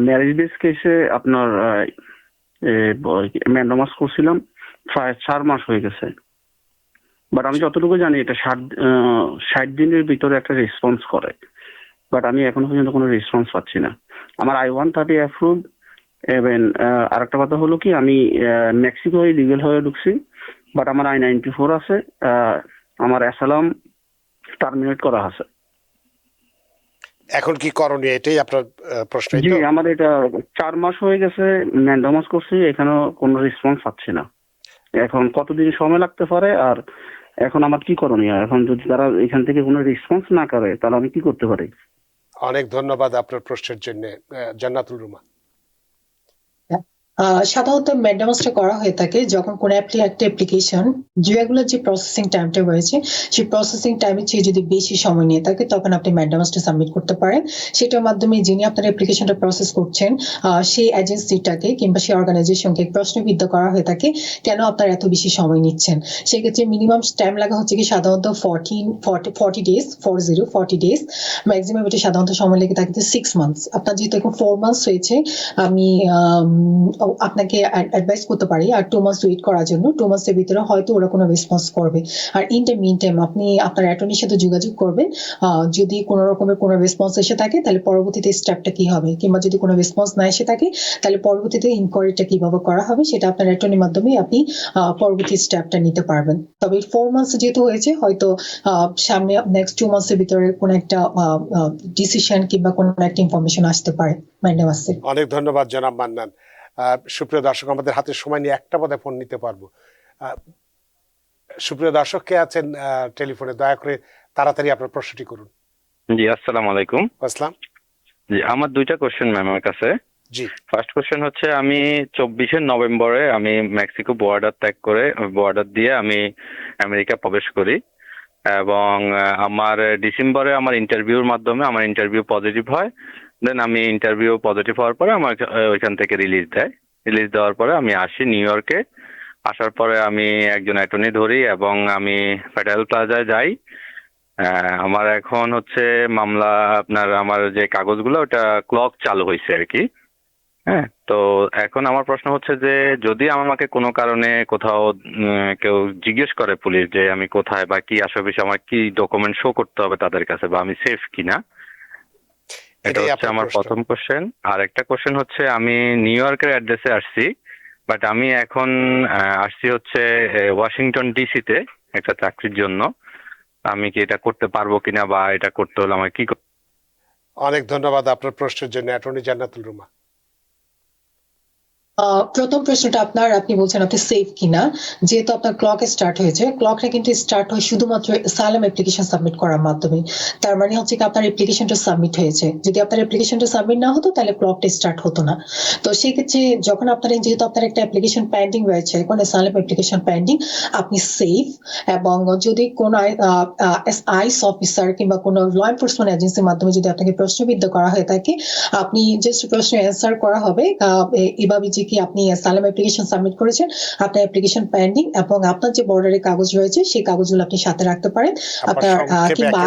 K: ম্যারেজ বেস কেসে আপনার ম্যান রোমান্স করছিলাম, প্রায় 4 মাস হয়ে গেছে। বাট আমি যতটুকু জানি এটা 60 দিনের ভিতরে একটা রেসপন্স করে, বাট আমি এখনো পর্যন্ত কোনো রেসপন্স পাচ্ছি না। আমার I-130 অ্যাপ্রুভ, এবং আরেকটা কথা হলো কি, আমি মেক্সিকো লিগেল হয়ে ঢুকছি, বাট আমার I-94 আছে, আমার অ্যাসাইলাম টার্মিনেট করা আছে।
A: এখন কি করণীয়, এটাই আপনার প্রশ্ন?
K: জি, আমার এটা 4 মাস হয়ে গেছে, ম্যান্ডামাস করছি, এখানেও কোনো রেসপন্স পাচ্ছি না। এখন কতদিন সময় লাগতে পারে, আর এখন আমার কি করণীয়? এখন যদি তারা এখান থেকে কোনো রেসপন্স না করে, তাহলে আমি কি করতে পারি?
A: অনেক ধন্যবাদ আপনার প্রশ্নের জন্য। জান্নাতুল রুমা।
B: সাধারণত ম্যান্ডামাসটা করা হয়ে থাকে যখন কোনো একটা অ্যাপ্লিকেশন যেগুলো যে প্রসেসিং টাইমটা রয়েছে সেই প্রসেসিং টাইমের চেয়ে যদি বেশি সময় নিয়ে থাকে তখন আপনি ম্যান্ডামাসটা সাবমিট করতে পারেন। সেটার মাধ্যমে যিনি আপনার অ্যাপ্লিকেশনটা প্রসেস করছেন সেই এজেন্সিটাকে কিংবা সেই অর্গানাইজেশনকে প্রশ্নবিদ্ধ করা হয়ে থাকে কেন আপনার এত বেশি সময় নিচ্ছেন। সেক্ষেত্রে মিনিমাম টাইম লাগা হচ্ছে কি সাধারণত 40 ডেজ, ম্যাক্সিমাম এটা সাধারণত সময় লেগে থাকে 6 মান্থস। আপনার যেহেতু এখন 4 মান্থস হয়েছে, আমি আপনাকে অ্যাডভাইস করতে পারি আর 2 মান্থস ওয়েট করার জন্য। 2 মান্থসের ভিতরে হয়তো ওরা কোনো রেসপন্স করবে। আর ইন দ্য মিন টাইম আপনি আপনার অ্যাটর্নির সাথে যোগাযোগ করবেন। যদি কোনো রকমের কোনো রেসপন্স এসে থাকে তাহলে পরবর্তীতে স্টেপটা কি হবে, কিংবা যদি কোনো রেসপন্স না এসে থাকে তাহলে পরবর্তীতে ইনকোয়ারিটা কিভাবে করা হবে সেটা আপনার অ্যাটর্নির মাধ্যমে আপনি পরবর্তী স্টেপটা নিতে পারবেন। তবে 4 মান্থস যেহেতু হয়েছে, হয়তো সামনে নেক্সট 2 মান্থসের ভিতরে কোনো একটা ডিসিশন কিংবা কোনো একটা ইনফরমেশন আসতে পারে ম্যান্ডামাসে।
A: অনেক ধন্যবাদ জনাব মান্নান। সুপ্রিয় দর্শক, আমাদের হাতে সময় নিয়ে একটা পদে ফোন নিতে পারবো। সুপ্রিয় দর্শক কে আছেন টেলিফোনে, দয়া করে তাড়াতাড়ি আপনার প্রশ্নটি করুন।
L: জি, আসসালামু আলাইকুম।
A: আসসালাম।
L: জি, আমার দুইটা কোশ্চেন ম্যামের কাছে।
A: জি,
L: ফার্স্ট কোশ্চেন হচ্ছে, আমি 24 নভেম্বরে আমি মেক্সিকো বর্ডার ত্যাগ করে বর্ডার দিয়ে আমি আমেরিকা প্রবেশ করি এবং আমার ডিসেম্বরে আমার ইন্টারভিউর মাধ্যমে আমার ইন্টারভিউ পজিটিভ হয়। দেন আমি ইন্টারভিউ পজিটিভ হওয়ার পরে আমার ওইখান থেকে রিলিজ দেওয়ার পরে আমি আসি নিউ ইয়র্কে। আসার পরে আমি একজন অ্যাটর্নি ধরি এবং আমি ফেডারেল প্লাজায় যাই। আমার এখন হচ্ছে মামলা, আপনার আমার যে কাগজগুলো ওটা ক্লক চালু হয়েছে আর কি। হ্যাঁ, তো এখন আমার প্রশ্ন হচ্ছে যে যদি আমাকে কোনো কারণে কোথাও কেউ জিজ্ঞেস করে পুলিশ যে আমি কোথায় বা কি আশেপাশে আমার কি ডকুমেন্ট শো করতে হবে তাদের কাছে, বা আমি সেফ কিনা, এটা হচ্ছে আমার প্রথম কোশ্চেন। আর একটা কোশ্চেন হচ্ছে, আমি নিউ ইয়র্কের অ্যাড্রেসে আসছি, বাট আমি এখন আসছি হচ্ছে ওয়াশিংটন ডিসিতে একটা চাকরির জন্য। আমি কি এটা করতে পারবো কিনা, বা এটা করতে হলে আমার কি?
A: অনেক ধন্যবাদ আপনার প্রশ্নের জন্য অ্যাটর্নি জান্নাতুল রুমা।
B: প্রথম প্রশ্নটা আপনি বলছেন আপনি সেফ কিনা। যেহেতু আপনার ক্লক স্টার্ট হয়েছে, ক্লকটা কিন্তু স্টার্ট হয় শুধুমাত্র অ্যাসাইলাম অ্যাপ্লিকেশন সাবমিট করার মাধ্যমে। তার মানে হচ্ছে কি আপনার অ্যাপ্লিকেশনটা সাবমিট হয়েছে। যদি আপনার অ্যাপ্লিকেশনটা সাবমিট না হতো তাহলে ক্লকটা স্টার্ট হতো না। তো সেই ক্ষেত্রে যখন যেহেতু আপনার একটা অ্যাপ্লিকেশন পেন্ডিং রয়েছে, এখন অ্যাসাইলাম অ্যাপ্লিকেশন পেন্ডিং, আপনি সেফ। এবং যদি কোনো আইস অফিসার কিংবা কোনো ল এনফোর্সমেন্ট এজেন্সির মাধ্যমে যদি আপনাকে প্রশ্নবিদ্ধ করা হয়ে থাকে, আপনি জাস্ট প্রশ্ন অ্যান্সার করা হবে এভাবে যে কি আপনি অ্যাসাইলাম অ্যাপ্লিকেশন সাবমিট করেছেন, আপনার অ্যাপ্লিকেশন পেন্ডিং, এবং আপনার যে বর্ডারের কাগজ রয়েছে সেই কাগজগুলো আপনি সাথে রাখতে পারেন। আপনার কিংবা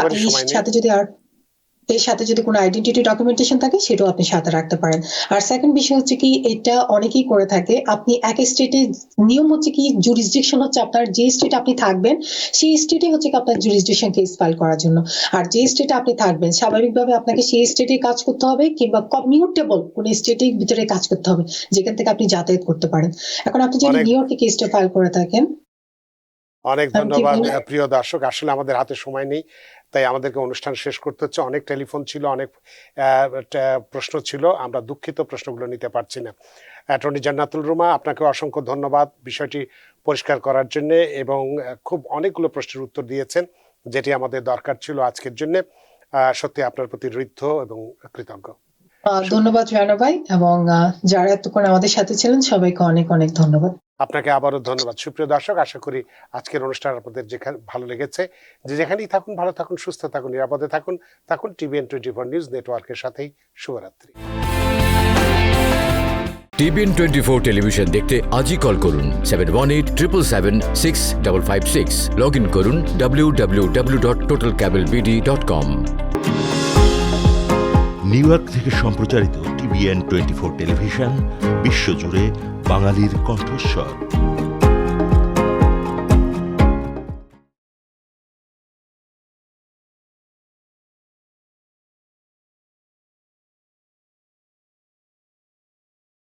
B: এর সাথে যদি কোনো আইডেন্টিটি ডকুমেন্টেশন থাকে সেটাও আপনি সাথে রাখতে পারেন। আর সেকেন্ড বিষয় হচ্ছে কি, এটা অনেকেই করে থাকে, আপনি এক স্টেটে নিয়ম হচ্ছে কি, জুরিসডিকশন হচ্ছে আপনার যে স্টেটে আপনি থাকবেন সেই স্টেটে হচ্ছে কি আপনার জুরিসডিকশন কেস ফাইল করার জন্য। আর যে স্টেটে আপনি থাকবেন স্বাভাবিকভাবে আপনাকে সেই স্টেটে কাজ করতে হবে, কিংবা কমিউটেবল কোন স্টেটের ভিতরে কাজ করতে হবে যেখান থেকে আপনি যাতায়াত করতে পারেন। এখন আপনি যদি নিউ ইয়র্কে কেসটা ফাইল করে থাকেন।
A: অনেক ধন্যবাদ প্রিয় দর্শক, আসলে আমাদের হাতে সময় নেই, তাই আমাদেরকে অনুষ্ঠান শেষ করতে হচ্ছে। অনেক টেলিফোন ছিল, অনেক প্রশ্ন ছিল, আমরা দুঃখিত প্রশ্নগুলো নিতে পারছি না। অ্যাটর্নি জান্নাতুল রুমা, আপনাকে অসংখ্য ধন্যবাদ বিষয়টি পরিষ্কার করার জন্য, এবং খুব অনেকগুলো প্রশ্নের উত্তর দিয়েছেন যেটি আমাদের দরকার ছিল আজকের জন্য। সত্যি আপনার প্রতি ঋদ্ধ এবং কৃতজ্ঞ।
B: ধন্যবাদ রানা ভাই, এবং যারা এতক্ষণ আমাদের সাথে ছিলেন সবাইকে অনেক অনেক ধন্যবাদ।
A: আপনাকে আবারও ধন্যবাদ। সুপ্রিয় দর্শক, আশা করি আজকের অনুষ্ঠান আপনাদের যেখানে ভালো লেগেছে। যেখানেই থাকুন ভালো থাকুন, সুস্থ থাকুন, নিরাপদে থাকুন TVN 24 নিউজ নেটওয়ার্কের সাথেই। শুভরাত্রি।
M: TVN 24 টেলিভিশন দেখতে আজই কল করুন 7187776556। লগ ইন করুন www.totalcablebd.com।
N: নিউ ইয়র্ক থেকে সম্প্রচারিত TVN 24 টেলিভিশন বিশ্বজুড়ে বাঙালির কণ্ঠস্বর।